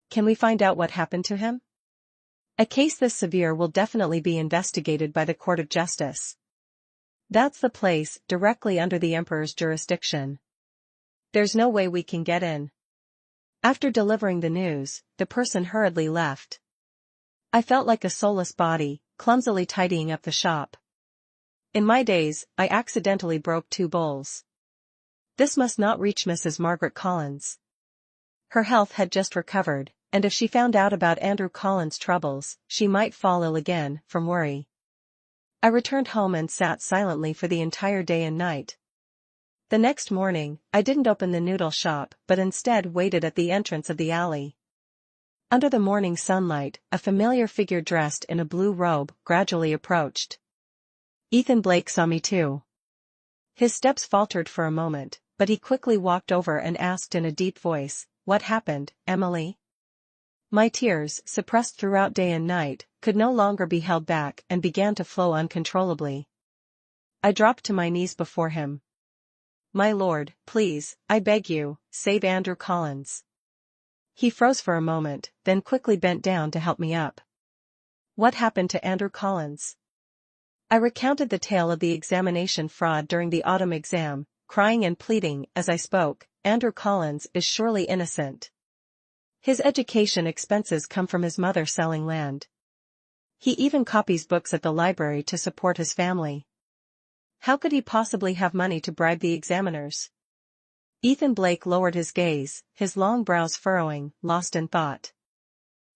Can we find out what happened to him? A case this severe will definitely be investigated by the Court of Justice. That's the place, directly under the Emperor's jurisdiction. There's no way we can get in." After delivering the news, the person hurriedly left. I felt like a soulless body, clumsily tidying up the shop. In my days, I accidentally broke 2 bowls. This must not reach Mrs. Margaret Collins. Her health had just recovered, and if she found out about Andrew Collins' troubles, she might fall ill again from worry. I returned home and sat silently for the entire day and night. The next morning, I didn't open the noodle shop but instead waited at the entrance of the alley. Under the morning sunlight, a familiar figure dressed in a blue robe gradually approached. Ethan Blake saw me too. His steps faltered for a moment, but he quickly walked over and asked in a deep voice, "What happened, Emily?" My tears, suppressed throughout day and night, could no longer be held back and began to flow uncontrollably. I dropped to my knees before him. "My lord, please, I beg you, save Andrew Collins." He froze for a moment, then quickly bent down to help me up. "What happened to Andrew Collins?" I recounted the tale of the examination fraud during the autumn exam, crying and pleading as I spoke. "Andrew Collins is surely innocent. His education expenses come from his mother selling land. He even copies books at the library to support his family. How could he possibly have money to bribe the examiners?" Ethan Blake lowered his gaze, his long brows furrowing, lost in thought.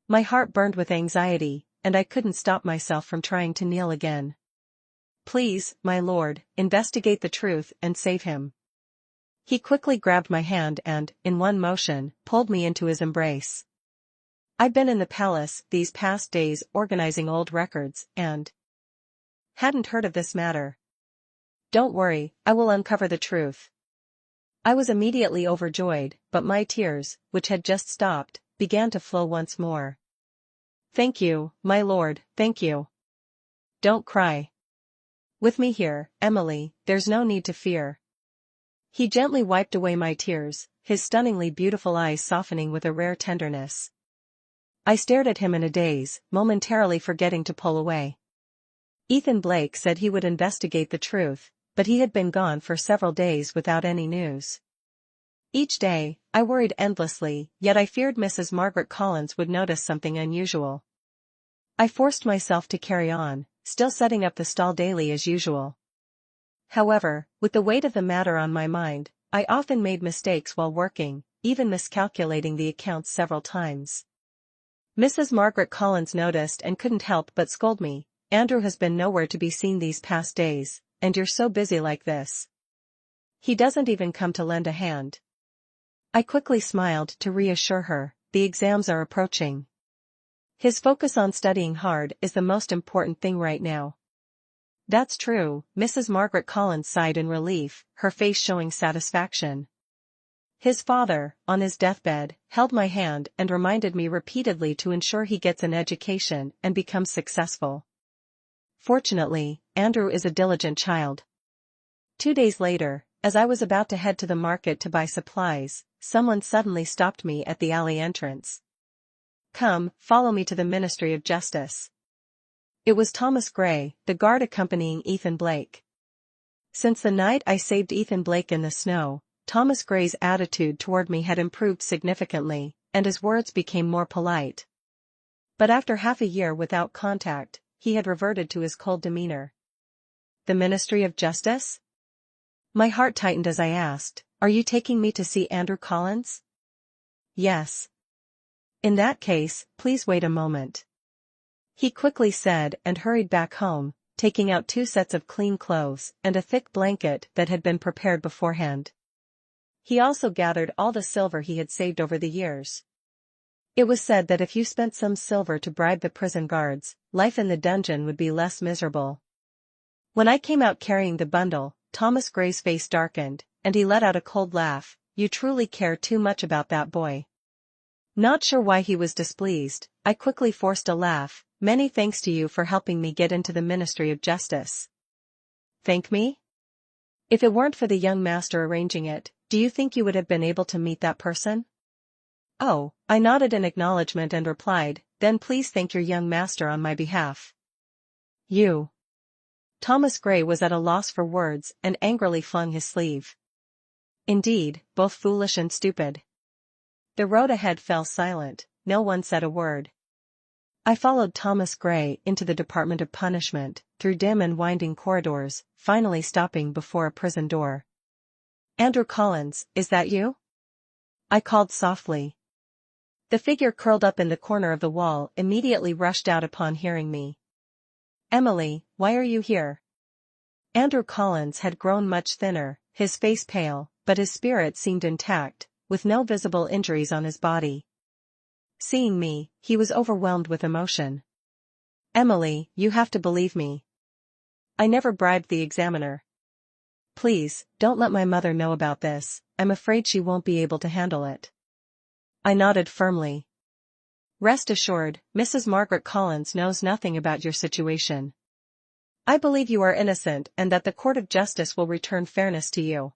My heart burned with anxiety, and I couldn't stop myself from trying to kneel again. "Please, my lord, investigate the truth and save him." He quickly grabbed my hand and, in one motion, pulled me into his embrace. "I've been in the palace these past days organizing old records and hadn't heard of this matter. Don't worry, I will uncover the truth." I was immediately overjoyed, but my tears, which had just stopped, began to flow once more. "Thank you, my lord, thank you. Don't cry. With me here, Emily, there's no need to fear." He gently wiped away my tears, his stunningly beautiful eyes softening with a rare tenderness. I stared at him in a daze, momentarily forgetting to pull away. Ethan Blake said he would investigate the truth, but he had been gone for several days without any news. Each day, I worried endlessly, yet I feared Mrs. Margaret Collins would notice something unusual. I forced myself to carry on, still setting up the stall daily as usual. However, with the weight of the matter on my mind, I often made mistakes while working, even miscalculating the accounts several times. Mrs. Margaret Collins noticed and couldn't help but scold me. "Andrew has been nowhere to be seen these past days, and you're so busy like this. He doesn't even come to lend a hand." I quickly smiled to reassure her, "The exams are approaching. His focus on studying hard is the most important thing right now." "That's true," Mrs. Margaret Collins sighed in relief, her face showing satisfaction. "His father, on his deathbed, held my hand and reminded me repeatedly to ensure he gets an education and becomes successful. Fortunately, Andrew is a diligent child." 2 days later, as I was about to head to the market to buy supplies, someone suddenly stopped me at the alley entrance. "Come, follow me to the Ministry of Justice." It was Thomas Gray, the guard accompanying Ethan Blake. Since the night I saved Ethan Blake in the snow, Thomas Gray's attitude toward me had improved significantly, and his words became more polite. But after half a year without contact, he had reverted to his cold demeanor. "The Ministry of Justice?" My heart tightened as I asked, "Are you taking me to see Andrew Collins?" "Yes." "In that case, please wait a moment," he quickly said and hurried back home, taking out 2 sets of clean clothes and a thick blanket that had been prepared beforehand. He also gathered all the silver he had saved over the years. It was said that if you spent some silver to bribe the prison guards, life in the dungeon would be less miserable. When I came out carrying the bundle, Thomas Gray's face darkened, and he let out a cold laugh. "You truly care too much about that boy." Not sure why he was displeased, I quickly forced a laugh. "Many thanks to you for helping me get into the Ministry of Justice." "Thank me? If it weren't for the young master arranging it, do you think you would have been able to meet that person?" "Oh," I nodded in acknowledgement and replied, "Then please thank your young master on my behalf." "You." Thomas Gray was at a loss for words and angrily flung his sleeve. Indeed, both foolish and stupid. The road ahead fell silent, no one said a word. I followed Thomas Gray into the Department of Punishment, through dim and winding corridors, finally stopping before a prison door. "Andrew Collins, is that you?" I called softly. The figure curled up in the corner of the wall immediately rushed out upon hearing me. "Emily, why are you here?" Andrew Collins had grown much thinner, his face pale, but his spirit seemed intact, with no visible injuries on his body. Seeing me, he was overwhelmed with emotion. "Emily, you have to believe me. I never bribed the examiner. Please, don't let my mother know about this, I'm afraid she won't be able to handle it." I nodded firmly. "Rest assured, Mrs. Margaret Collins knows nothing about your situation. I believe you are innocent and that the Court of Justice will return fairness to you."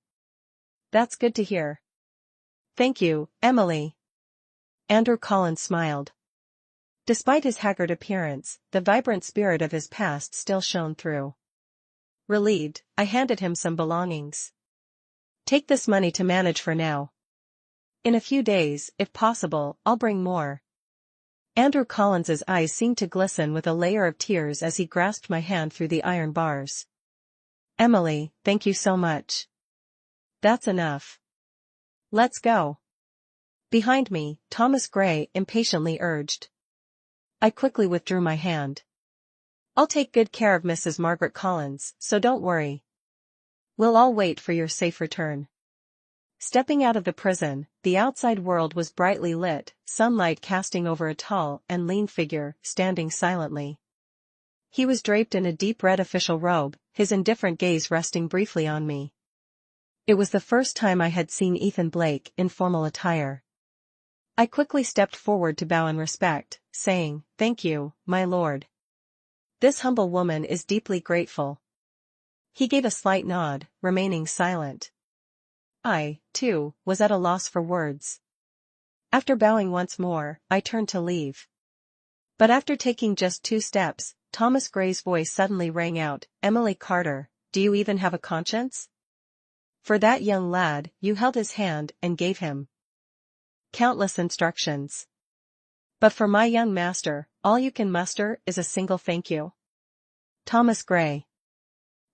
"That's good to hear. Thank you, Emily." Andrew Collins smiled. Despite his haggard appearance, the vibrant spirit of his past still shone through. Relieved, I handed him some belongings. "Take this money to manage for now. In a few days, if possible, I'll bring more." Andrew Collins's eyes seemed to glisten with a layer of tears as he grasped my hand through the iron bars. "Emily, thank you so much. That's enough. Let's go." Behind me, Thomas Gray impatiently urged. I quickly withdrew my hand. "I'll take good care of Mrs. Margaret Collins, so don't worry. We'll all wait for your safe return." Stepping out of the prison, the outside world was brightly lit, sunlight casting over a tall and lean figure, standing silently. He was draped in a deep red official robe, his indifferent gaze resting briefly on me. It was the first time I had seen Ethan Blake in formal attire. I quickly stepped forward to bow in respect, saying, "Thank you, my lord. This humble woman is deeply grateful." He gave a slight nod, remaining silent. I, too, was at a loss for words. After bowing once more, I turned to leave. But after taking just 2 steps, Thomas Gray's voice suddenly rang out, "Emily Carter, do you even have a conscience? For that young lad, you held his hand and gave him countless instructions. But for my young master, all you can muster is a single thank you." Thomas Gray.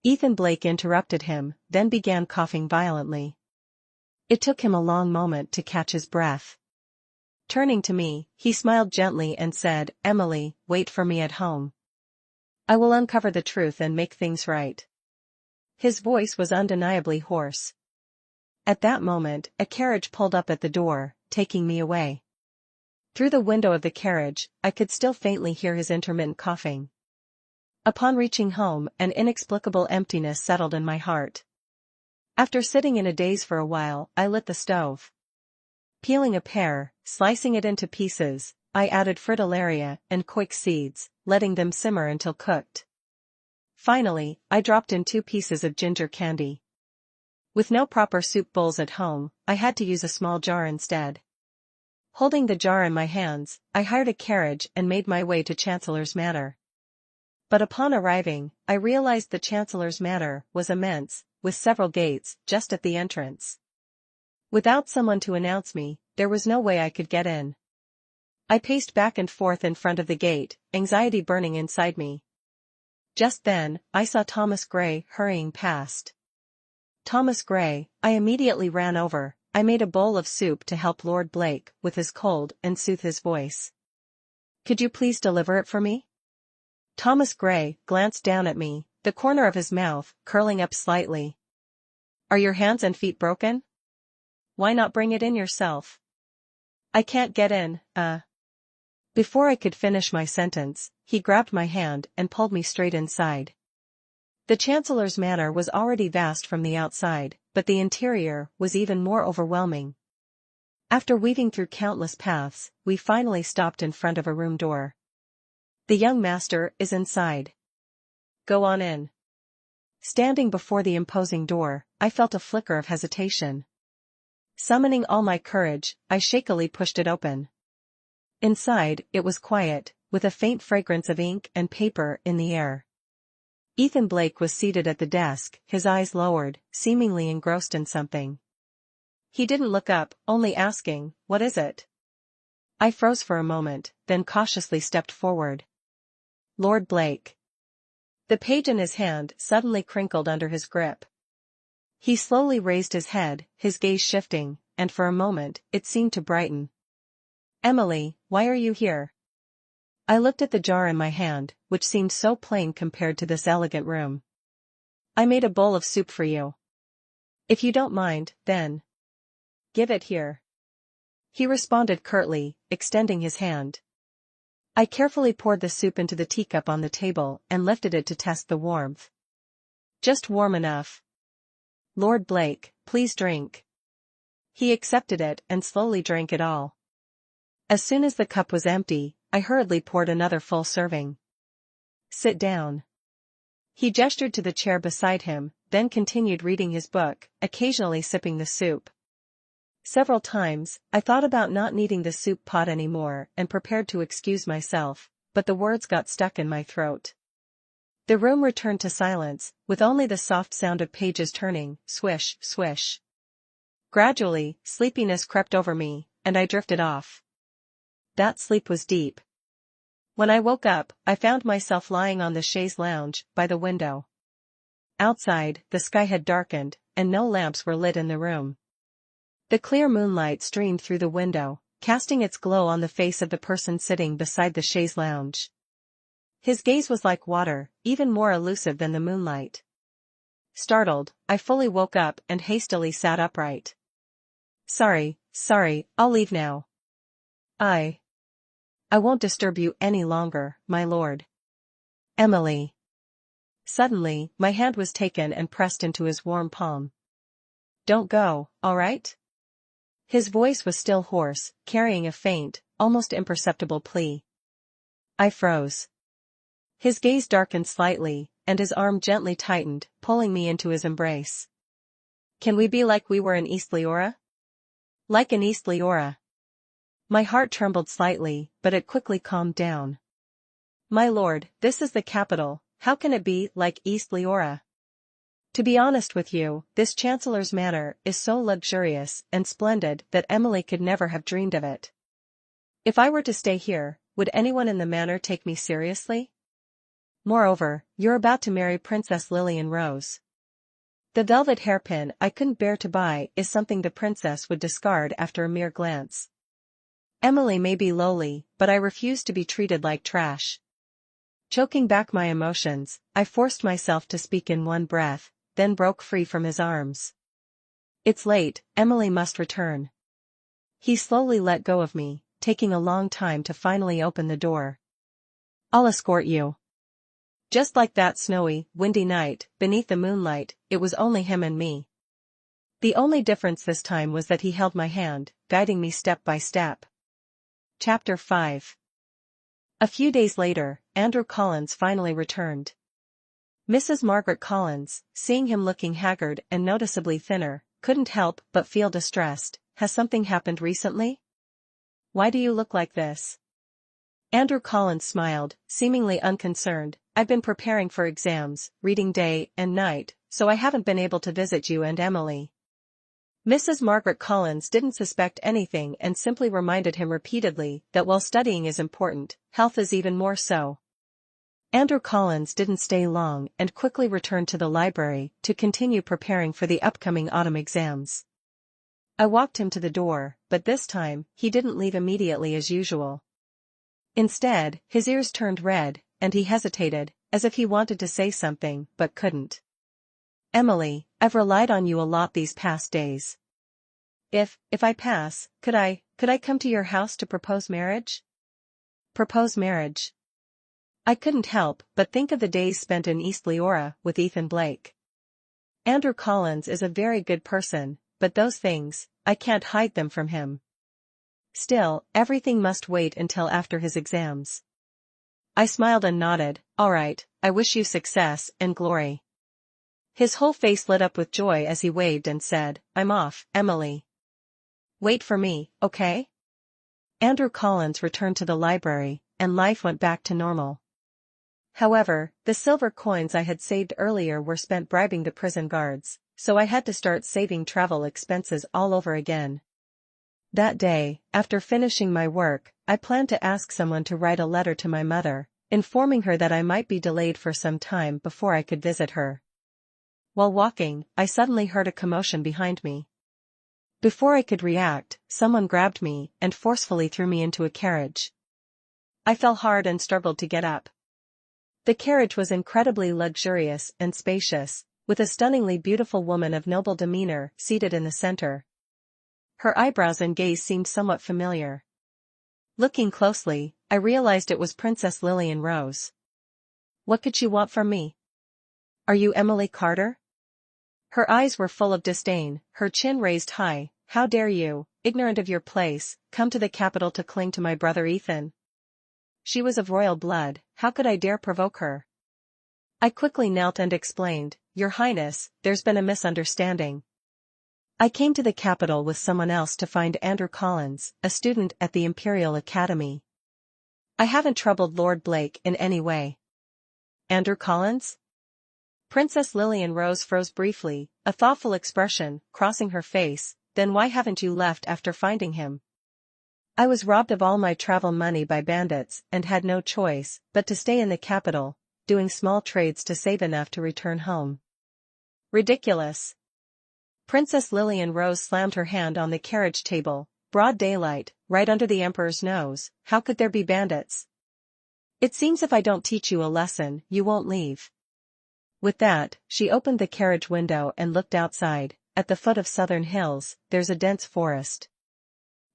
Ethan Blake interrupted him, then began coughing violently. It took him a long moment to catch his breath. Turning to me, he smiled gently and said, "Emily, wait for me at home. I will uncover the truth and make things right." His voice was undeniably hoarse. At that moment, a carriage pulled up at the door, taking me away. Through the window of the carriage, I could still faintly hear his intermittent coughing. Upon reaching home, an inexplicable emptiness settled in my heart. After sitting in a daze for a while, I lit the stove. Peeling a pear, slicing it into pieces, I added fritillaria and quick seeds, letting them simmer until cooked. Finally, I dropped in 2 pieces of ginger candy. With no proper soup bowls at home, I had to use a small jar instead. Holding the jar in my hands, I hired a carriage and made my way to Chancellor's Manor. But upon arriving, I realized the Chancellor's Manor was immense, with several gates just at the entrance. Without someone to announce me, there was no way I could get in. I paced back and forth in front of the gate, anxiety burning inside me. Just then, I saw Thomas Gray hurrying past. Thomas Gray, I immediately ran over. I made a bowl of soup to help Lord Blake with his cold and soothe his voice. "Could you please deliver it for me?" Thomas Gray glanced down at me, the corner of his mouth curling up slightly. "Are your hands and feet broken? Why not bring it in yourself?" "I can't get in, Before I could finish my sentence, he grabbed my hand and pulled me straight inside. The Chancellor's Manor was already vast from the outside, but the interior was even more overwhelming. After weaving through countless paths, we finally stopped in front of a room door. "The young master is inside. Go on in." Standing before the imposing door, I felt a flicker of hesitation. Summoning all my courage, I shakily pushed it open. Inside, it was quiet, with a faint fragrance of ink and paper in the air. Ethan Blake was seated at the desk, his eyes lowered, seemingly engrossed in something. He didn't look up, only asking, "What is it?" I froze for a moment, then cautiously stepped forward. "Lord Blake." The page in his hand suddenly crinkled under his grip. He slowly raised his head, his gaze shifting, and for a moment, it seemed to brighten. "Emily, why are you here?" I looked at the jar in my hand, which seemed so plain compared to this elegant room. "I made a bowl of soup for you. If you don't mind, then give it here." He responded curtly, extending his hand. I carefully poured the soup into the teacup on the table and lifted it to test the warmth. "Just warm enough." "Lord Blake, please drink." He accepted it and slowly drank it all. As soon as the cup was empty, I hurriedly poured another full serving. "Sit down." He gestured to the chair beside him, then continued reading his book, occasionally sipping the soup. Several times, I thought about not needing the soup pot anymore and prepared to excuse myself, but the words got stuck in my throat. The room returned to silence, with only the soft sound of pages turning, swish, swish. Gradually, sleepiness crept over me, and I drifted off. That sleep was deep. When I woke up, I found myself lying on the chaise lounge by the window. Outside, the sky had darkened, and no lamps were lit in the room. The clear moonlight streamed through the window, casting its glow on the face of the person sitting beside the chaise lounge. His gaze was like water, even more elusive than the moonlight. Startled, I fully woke up and hastily sat upright. Sorry, I'll leave now. I won't disturb you any longer, my lord." "Emily." Suddenly, my hand was taken and pressed into his warm palm. "Don't go, all right?" His voice was still hoarse, carrying a faint, almost imperceptible plea. I froze. His gaze darkened slightly, and his arm gently tightened, pulling me into his embrace. "Can we be like we were in East Leora?" "Like in East Leora." My heart trembled slightly, but it quickly calmed down. My lord, this is the capital, how can it be like East Leora? To be honest with you, this Chancellor's manor is so luxurious and splendid that Emily could never have dreamed of it. If I were to stay here, would anyone in the manor take me seriously? Moreover, you're about to marry Princess Lillian Rose. The velvet hairpin I couldn't bear to buy is something the princess would discard after a mere glance. Emily may be lowly, but I refuse to be treated like trash. Choking back my emotions, I forced myself to speak in one breath, then broke free from his arms. It's late, Emily must return. He slowly let go of me, taking a long time to finally open the door. I'll escort you. Just like that snowy, windy night, beneath the moonlight, it was only him and me. The only difference this time was that he held my hand, guiding me step by step. Chapter 5. A few days later, Andrew Collins finally returned. Mrs. Margaret Collins, seeing him looking haggard and noticeably thinner, couldn't help but feel distressed. Has something happened recently? Why do you look like this? Andrew Collins smiled, seemingly unconcerned. I've been preparing for exams, reading day and night, so I haven't been able to visit you and Emily. Mrs. Margaret Collins didn't suspect anything and simply reminded him repeatedly that while studying is important, health is even more so. Andrew Collins didn't stay long and quickly returned to the library to continue preparing for the upcoming autumn exams. I walked him to the door, but this time, he didn't leave immediately as usual. Instead, his ears turned red, and he hesitated, as if he wanted to say something but couldn't. Emily, I've relied on you a lot these past days. If I pass, could I come to your house to propose marriage? Propose marriage? I couldn't help but think of the days spent in East Leora with Ethan Blake. Andrew Collins is a very good person, but those things, I can't hide them from him. Still, everything must wait until after his exams. I smiled and nodded. All right, I wish you success and glory. His whole face lit up with joy as he waved and said, I'm off, Emily. Wait for me, okay? Andrew Collins returned to the library, and life went back to normal. However, the silver coins I had saved earlier were spent bribing the prison guards, so I had to start saving travel expenses all over again. That day, after finishing my work, I planned to ask someone to write a letter to my mother, informing her that I might be delayed for some time before I could visit her. While walking, I suddenly heard a commotion behind me. Before I could react, someone grabbed me and forcefully threw me into a carriage. I fell hard and struggled to get up. The carriage was incredibly luxurious and spacious, with a stunningly beautiful woman of noble demeanor seated in the center. Her eyebrows and gaze seemed somewhat familiar. Looking closely, I realized it was Princess Lillian Rose. What could she want from me? Are you Emily Carter? Her eyes were full of disdain, her chin raised high. How dare you, ignorant of your place, come to the capital to cling to my brother Ethan? She was of royal blood, how could I dare provoke her? I quickly knelt and explained, Your Highness, there's been a misunderstanding. I came to the capital with someone else to find Andrew Collins, a student at the Imperial Academy. I haven't troubled Lord Blake in any way. Andrew Collins? Princess Lillian Rose froze briefly, a thoughtful expression crossing her face. Then why haven't you left after finding him? I was robbed of all my travel money by bandits and had no choice but to stay in the capital, doing small trades to save enough to return home. Ridiculous. Princess Lillian Rose slammed her hand on the carriage table. Broad daylight, right under the Emperor's nose, how could there be bandits? It seems if I don't teach you a lesson, you won't leave. With that, she opened the carriage window and looked outside. At the foot of Southern Hills, there's a dense forest.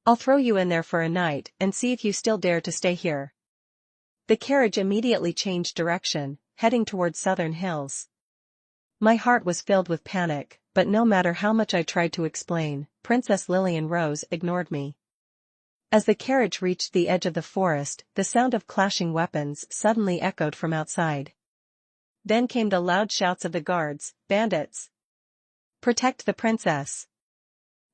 I'll throw you in there for a night and see if you still dare to stay here. The carriage immediately changed direction, heading toward Southern Hills. My heart was filled with panic, but no matter how much I tried to explain, Princess Lillian Rose ignored me. As the carriage reached the edge of the forest, the sound of clashing weapons suddenly echoed from outside. Then came the loud shouts of the guards, bandits! Protect the princess!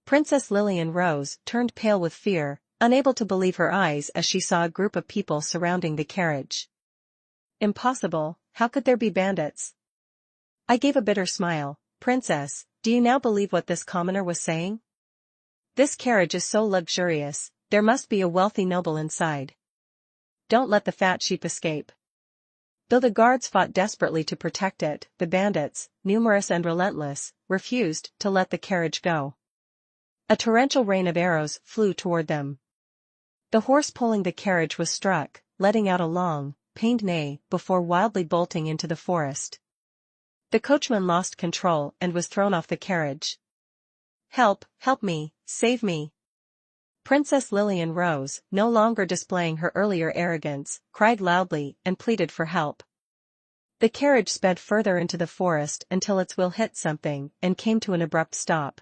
Princess Lillian Rose turned pale with fear, unable to believe her eyes as she saw a group of people surrounding the carriage. Impossible, how could there be bandits? I gave a bitter smile. Princess, do you now believe what this commoner was saying? This carriage is so luxurious, there must be a wealthy noble inside. Don't let the fat sheep escape. Though the guards fought desperately to protect it, the bandits, numerous and relentless, refused to let the carriage go. A torrential rain of arrows flew toward them. The horse pulling the carriage was struck, letting out a long, pained neigh before wildly bolting into the forest. The coachman lost control and was thrown off the carriage. Help, help me, save me. Princess Lillian Rose, no longer displaying her earlier arrogance, cried loudly and pleaded for help. The carriage sped further into the forest until its wheel hit something and came to an abrupt stop.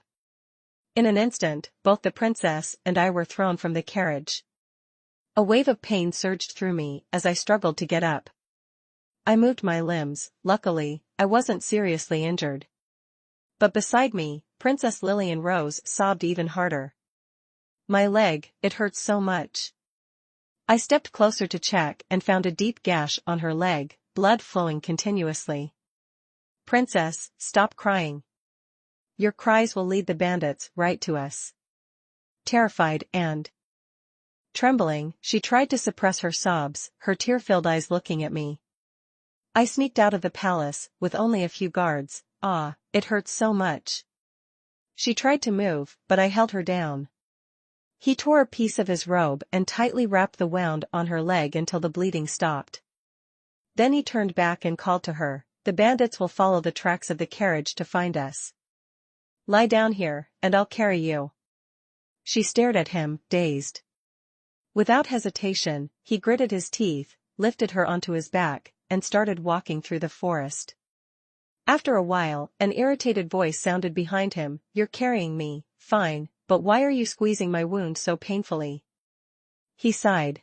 In an instant, both the princess and I were thrown from the carriage. A wave of pain surged through me as I struggled to get up. I moved my limbs. Luckily, I wasn't seriously injured. But beside me, Princess Lillian Rose sobbed even harder. My leg, it hurts so much. I stepped closer to check and found a deep gash on her leg, blood flowing continuously. Princess, stop crying. Your cries will lead the bandits right to us. Terrified and trembling, she tried to suppress her sobs, her tear-filled eyes looking at me. I sneaked out of the palace, with only a few guards. Ah, it hurts so much. She tried to move, but I held her down. He tore a piece of his robe and tightly wrapped the wound on her leg until the bleeding stopped. Then he turned back and called to her, "The bandits will follow the tracks of the carriage to find us. Lie down here, and I'll carry you." She stared at him, dazed. Without hesitation, he gritted his teeth, lifted her onto his back, and started walking through the forest. After a while, an irritated voice sounded behind him, "You're carrying me, fine, but why are you squeezing my wound so painfully?" He sighed.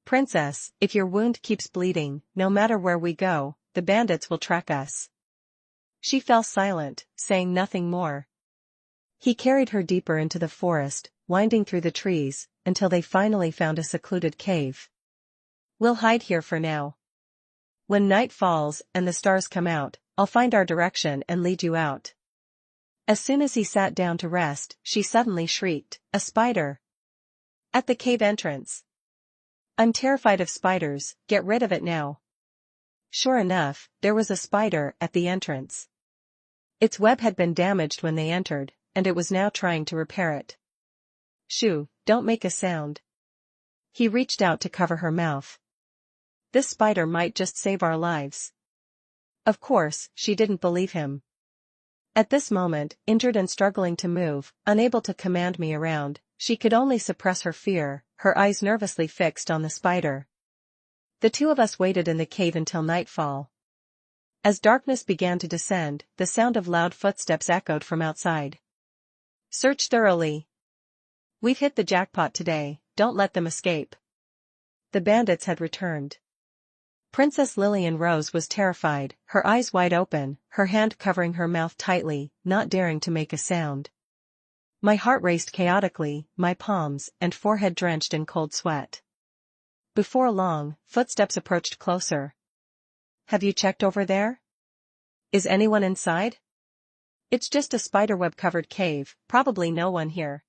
"Princess, if your wound keeps bleeding, no matter where we go, the bandits will track us." She fell silent, saying nothing more. He carried her deeper into the forest, winding through the trees, until they finally found a secluded cave. "We'll hide here for now. When night falls and the stars come out, I'll find our direction and lead you out." As soon as he sat down to rest, she suddenly shrieked, "A spider! At the cave entrance! I'm terrified of spiders, get rid of it now." Sure enough, there was a spider at the entrance. Its web had been damaged when they entered, and it was now trying to repair it. "Shoo, don't make a sound." He reached out to cover her mouth. "This spider might just save our lives." Of course, she didn't believe him. At this moment, injured and struggling to move, unable to command me around, she could only suppress her fear, her eyes nervously fixed on the spider. The two of us waited in the cave until nightfall. As darkness began to descend, the sound of loud footsteps echoed from outside. "Search thoroughly. We've hit the jackpot today, don't let them escape." The bandits had returned. Princess Lillian Rose was terrified, her eyes wide open, her hand covering her mouth tightly, not daring to make a sound. My heart raced chaotically, my palms and forehead drenched in cold sweat. Before long, footsteps approached closer. "Have you checked over there? Is anyone inside?" "It's just a spiderweb-covered cave, probably no one here."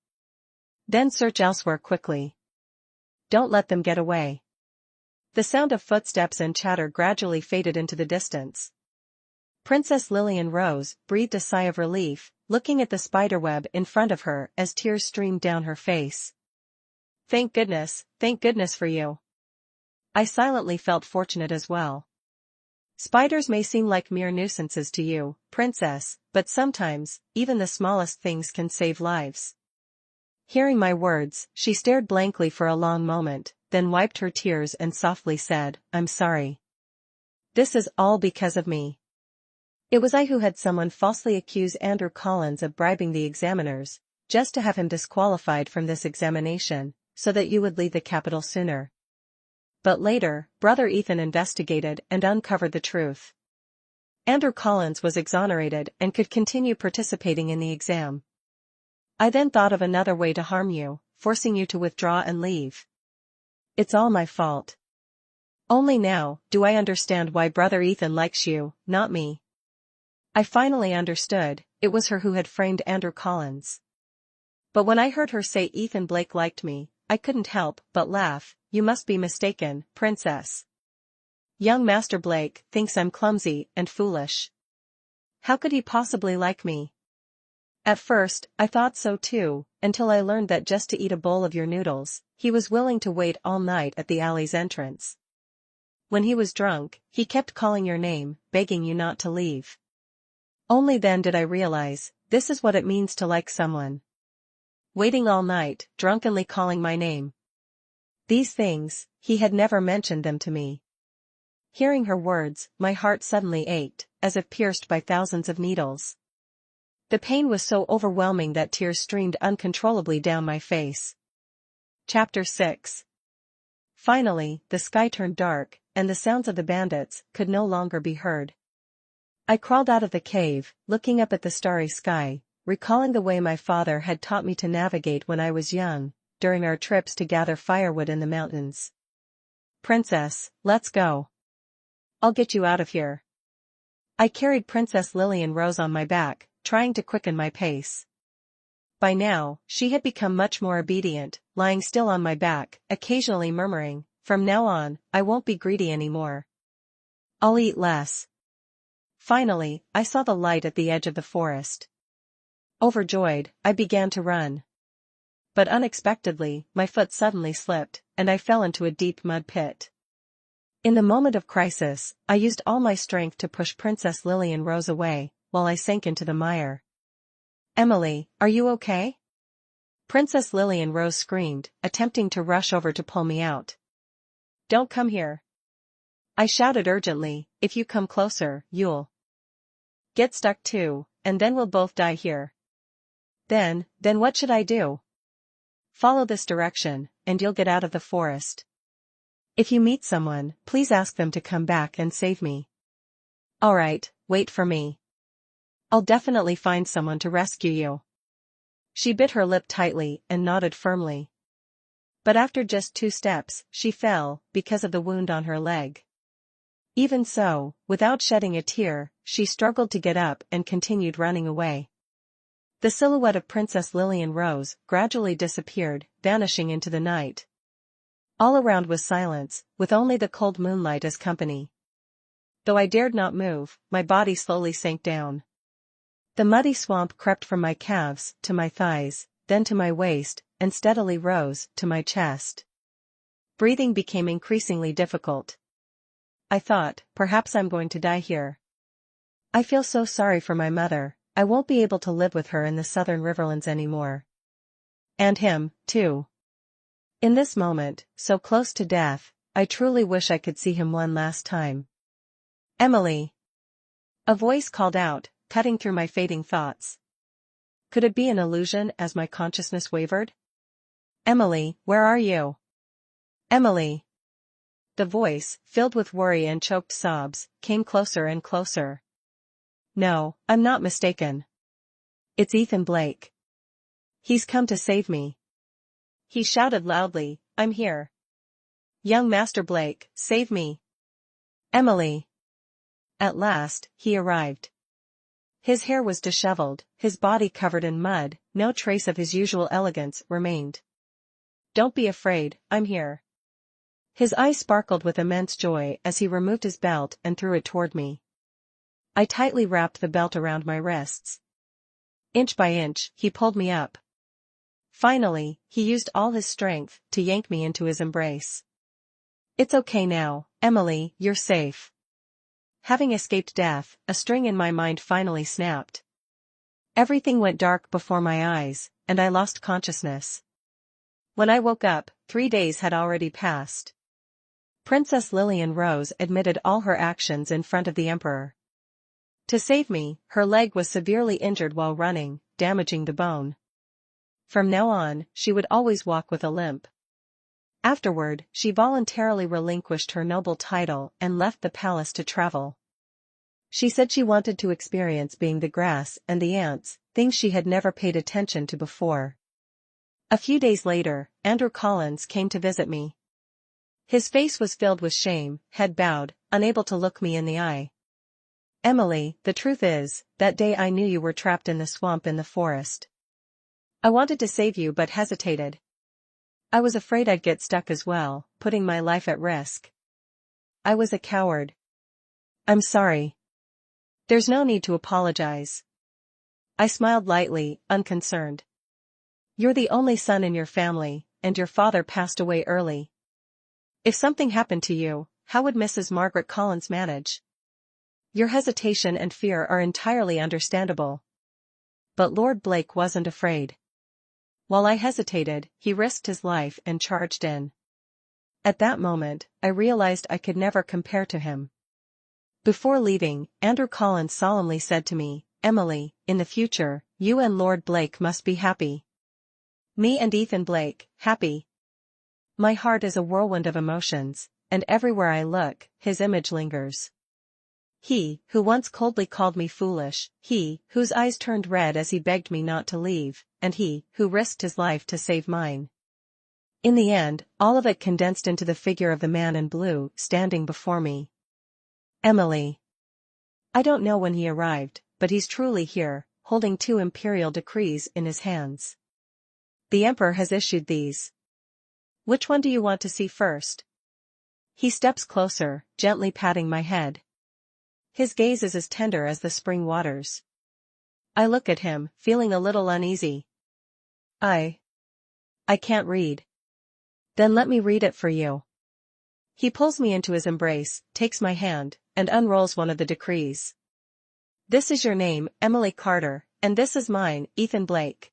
"Then search elsewhere quickly. Don't let them get away." The sound of footsteps and chatter gradually faded into the distance. Princess Lillian Rose breathed a sigh of relief, looking at the spiderweb in front of her as tears streamed down her face. Thank goodness for you." I silently felt fortunate as well. Spiders may seem like mere nuisances to you, Princess, but sometimes, even the smallest things can save lives. Hearing my words, she stared blankly for a long moment, then wiped her tears and softly said, "I'm sorry. This is all because of me. It was I who had someone falsely accuse Andrew Collins of bribing the examiners, just to have him disqualified from this examination, so that you would leave the capital sooner. But later, Brother Ethan investigated and uncovered the truth. Andrew Collins was exonerated and could continue participating in the exam. I then thought of another way to harm you, forcing you to withdraw and leave. It's all my fault. Only now do I understand why Brother Ethan likes you, not me. I finally understood, it was her who had framed Andrew Collins. But when I heard her say Ethan Blake liked me, I couldn't help but laugh. You must be mistaken, Princess. Young Master Blake thinks I'm clumsy and foolish. How could he possibly like me? At first, I thought so too, until I learned that just to eat a bowl of your noodles, he was willing to wait all night at the alley's entrance. When he was drunk, he kept calling your name, begging you not to leave. Only then did I realize, this is what it means to like someone. Waiting all night, drunkenly calling my name. These things, he had never mentioned them to me. Hearing her words, my heart suddenly ached, as if pierced by thousands of needles. The pain was so overwhelming that tears streamed uncontrollably down my face. Chapter 6. Finally, the sky turned dark, and the sounds of the bandits could no longer be heard. I crawled out of the cave, looking up at the starry sky, recalling the way my father had taught me to navigate when I was young, during our trips to gather firewood in the mountains. Princess, let's go. I'll get you out of here. I carried Princess Lillian Rose on my back, trying to quicken my pace. By now, she had become much more obedient, lying still on my back, occasionally murmuring, "From now on, I won't be greedy anymore. I'll eat less." Finally, I saw the light at the edge of the forest. Overjoyed, I began to run. But unexpectedly, my foot suddenly slipped, and I fell into a deep mud pit. In the moment of crisis, I used all my strength to push Princess Lillian Rose away, while I sank into the mire. "Emily, are you okay?" Princess Lillian Rose screamed, attempting to rush over to pull me out. "Don't come here," I shouted urgently. "If you come closer, you'll get stuck too, and then we'll both die here." Then what should I do?" "Follow this direction, and you'll get out of the forest. If you meet someone, please ask them to come back and save me." "All right, wait for me. I'll definitely find someone to rescue you." She bit her lip tightly and nodded firmly. But after just 2 steps, she fell, because of the wound on her leg. Even so, without shedding a tear, she struggled to get up and continued running away. The silhouette of Princess Lillian Rose gradually disappeared, vanishing into the night. All around was silence, with only the cold moonlight as company. Though I dared not move, my body slowly sank down. The muddy swamp crept from my calves to my thighs, then to my waist, and steadily rose to my chest. Breathing became increasingly difficult. I thought, perhaps I'm going to die here. I feel so sorry for my mother. I won't be able to live with her in the southern Riverlands anymore. And him, too. In this moment, so close to death, I truly wish I could see him one last time. "Emily!" A voice called out, cutting through my fading thoughts. Could it be an illusion as my consciousness wavered? "Emily, where are you? Emily!" The voice, filled with worry and choked sobs, came closer and closer. No, I'm not mistaken. It's Ethan Blake. He's come to save me. He shouted loudly, "I'm here. Young Master Blake, save me. Emily!" At last, he arrived. His hair was disheveled, his body covered in mud, no trace of his usual elegance remained. "Don't be afraid, I'm here." His eyes sparkled with immense joy as he removed his belt and threw it toward me. I tightly wrapped the belt around my wrists. Inch by inch, he pulled me up. Finally, he used all his strength to yank me into his embrace. "It's okay now, Emily, you're safe." Having escaped death, a string in my mind finally snapped. Everything went dark before my eyes, and I lost consciousness. When I woke up, 3 days had already passed. Princess Lillian Rose admitted all her actions in front of the Emperor. To save me, her leg was severely injured while running, damaging the bone. From now on, she would always walk with a limp. Afterward, she voluntarily relinquished her noble title and left the palace to travel. She said she wanted to experience being the grass and the ants, things she had never paid attention to before. A few days later, Andrew Collins came to visit me. His face was filled with shame, head bowed, unable to look me in the eye. Emily, the truth is, that day I knew you were trapped in the swamp in the forest. I wanted to save you but hesitated. I was afraid I'd get stuck as well, putting my life at risk. I was a coward. I'm sorry. There's no need to apologize. I smiled lightly, unconcerned. You're the only son in your family, and your father passed away early. If something happened to you, how would Mrs. Margaret Collins manage? Your hesitation and fear are entirely understandable. But Lord Blake wasn't afraid. While I hesitated, he risked his life and charged in. At that moment, I realized I could never compare to him. Before leaving, Andrew Collins solemnly said to me, Emily, in the future, you and Lord Blake must be happy. Me and Ethan Blake, happy. My heart is a whirlwind of emotions, and everywhere I look, his image lingers. He, who once coldly called me foolish, he, whose eyes turned red as he begged me not to leave, and he, who risked his life to save mine. In the end, all of it condensed into the figure of the man in blue, standing before me. Emily. I don't know when he arrived, but he's truly here, holding 2 imperial decrees in his hands. The Emperor has issued these. Which one do you want to see first? He steps closer, gently patting my head. His gaze is as tender as the spring waters. I look at him, feeling a little uneasy. I can't read. Then let me read it for you. He pulls me into his embrace, takes my hand, and unrolls one of the decrees. This is your name, Emily Carter, and this is mine, Ethan Blake.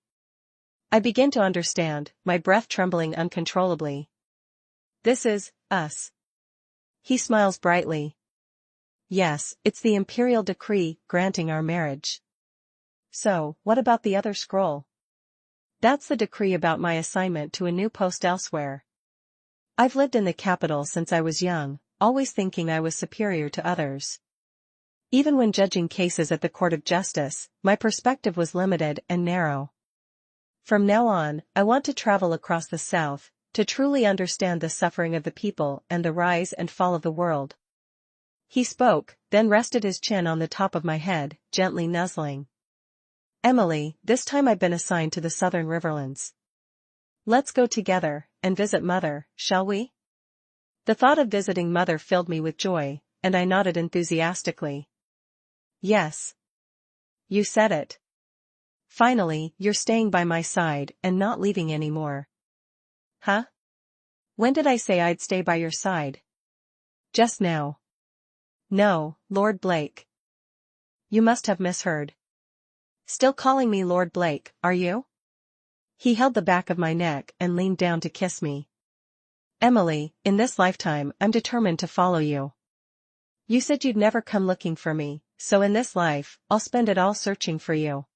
I begin to understand, my breath trembling uncontrollably. This is us. He smiles brightly. Yes, it's the imperial decree granting our marriage. So, what about the other scroll? That's the decree about my assignment to a new post elsewhere. I've lived in the capital since I was young, always thinking I was superior to others. Even when judging cases at the Court of Justice, my perspective was limited and narrow. From now on, I want to travel across the South, to truly understand the suffering of the people and the rise and fall of the world. He spoke, then rested his chin on the top of my head, gently nuzzling. Emily, this time I've been assigned to the southern riverlands. Let's go together, and visit Mother, shall we? The thought of visiting Mother filled me with joy, and I nodded enthusiastically. Yes. You said it. Finally, you're staying by my side and not leaving anymore. Huh? When did I say I'd stay by your side? Just now. No, Lord Blake. You must have misheard. Still calling me Lord Blake, are you? He held the back of my neck and leaned down to kiss me. Emily, in this lifetime I'm determined to follow you. You said you'd never come looking for me, so in this life, I'll spend it all searching for you.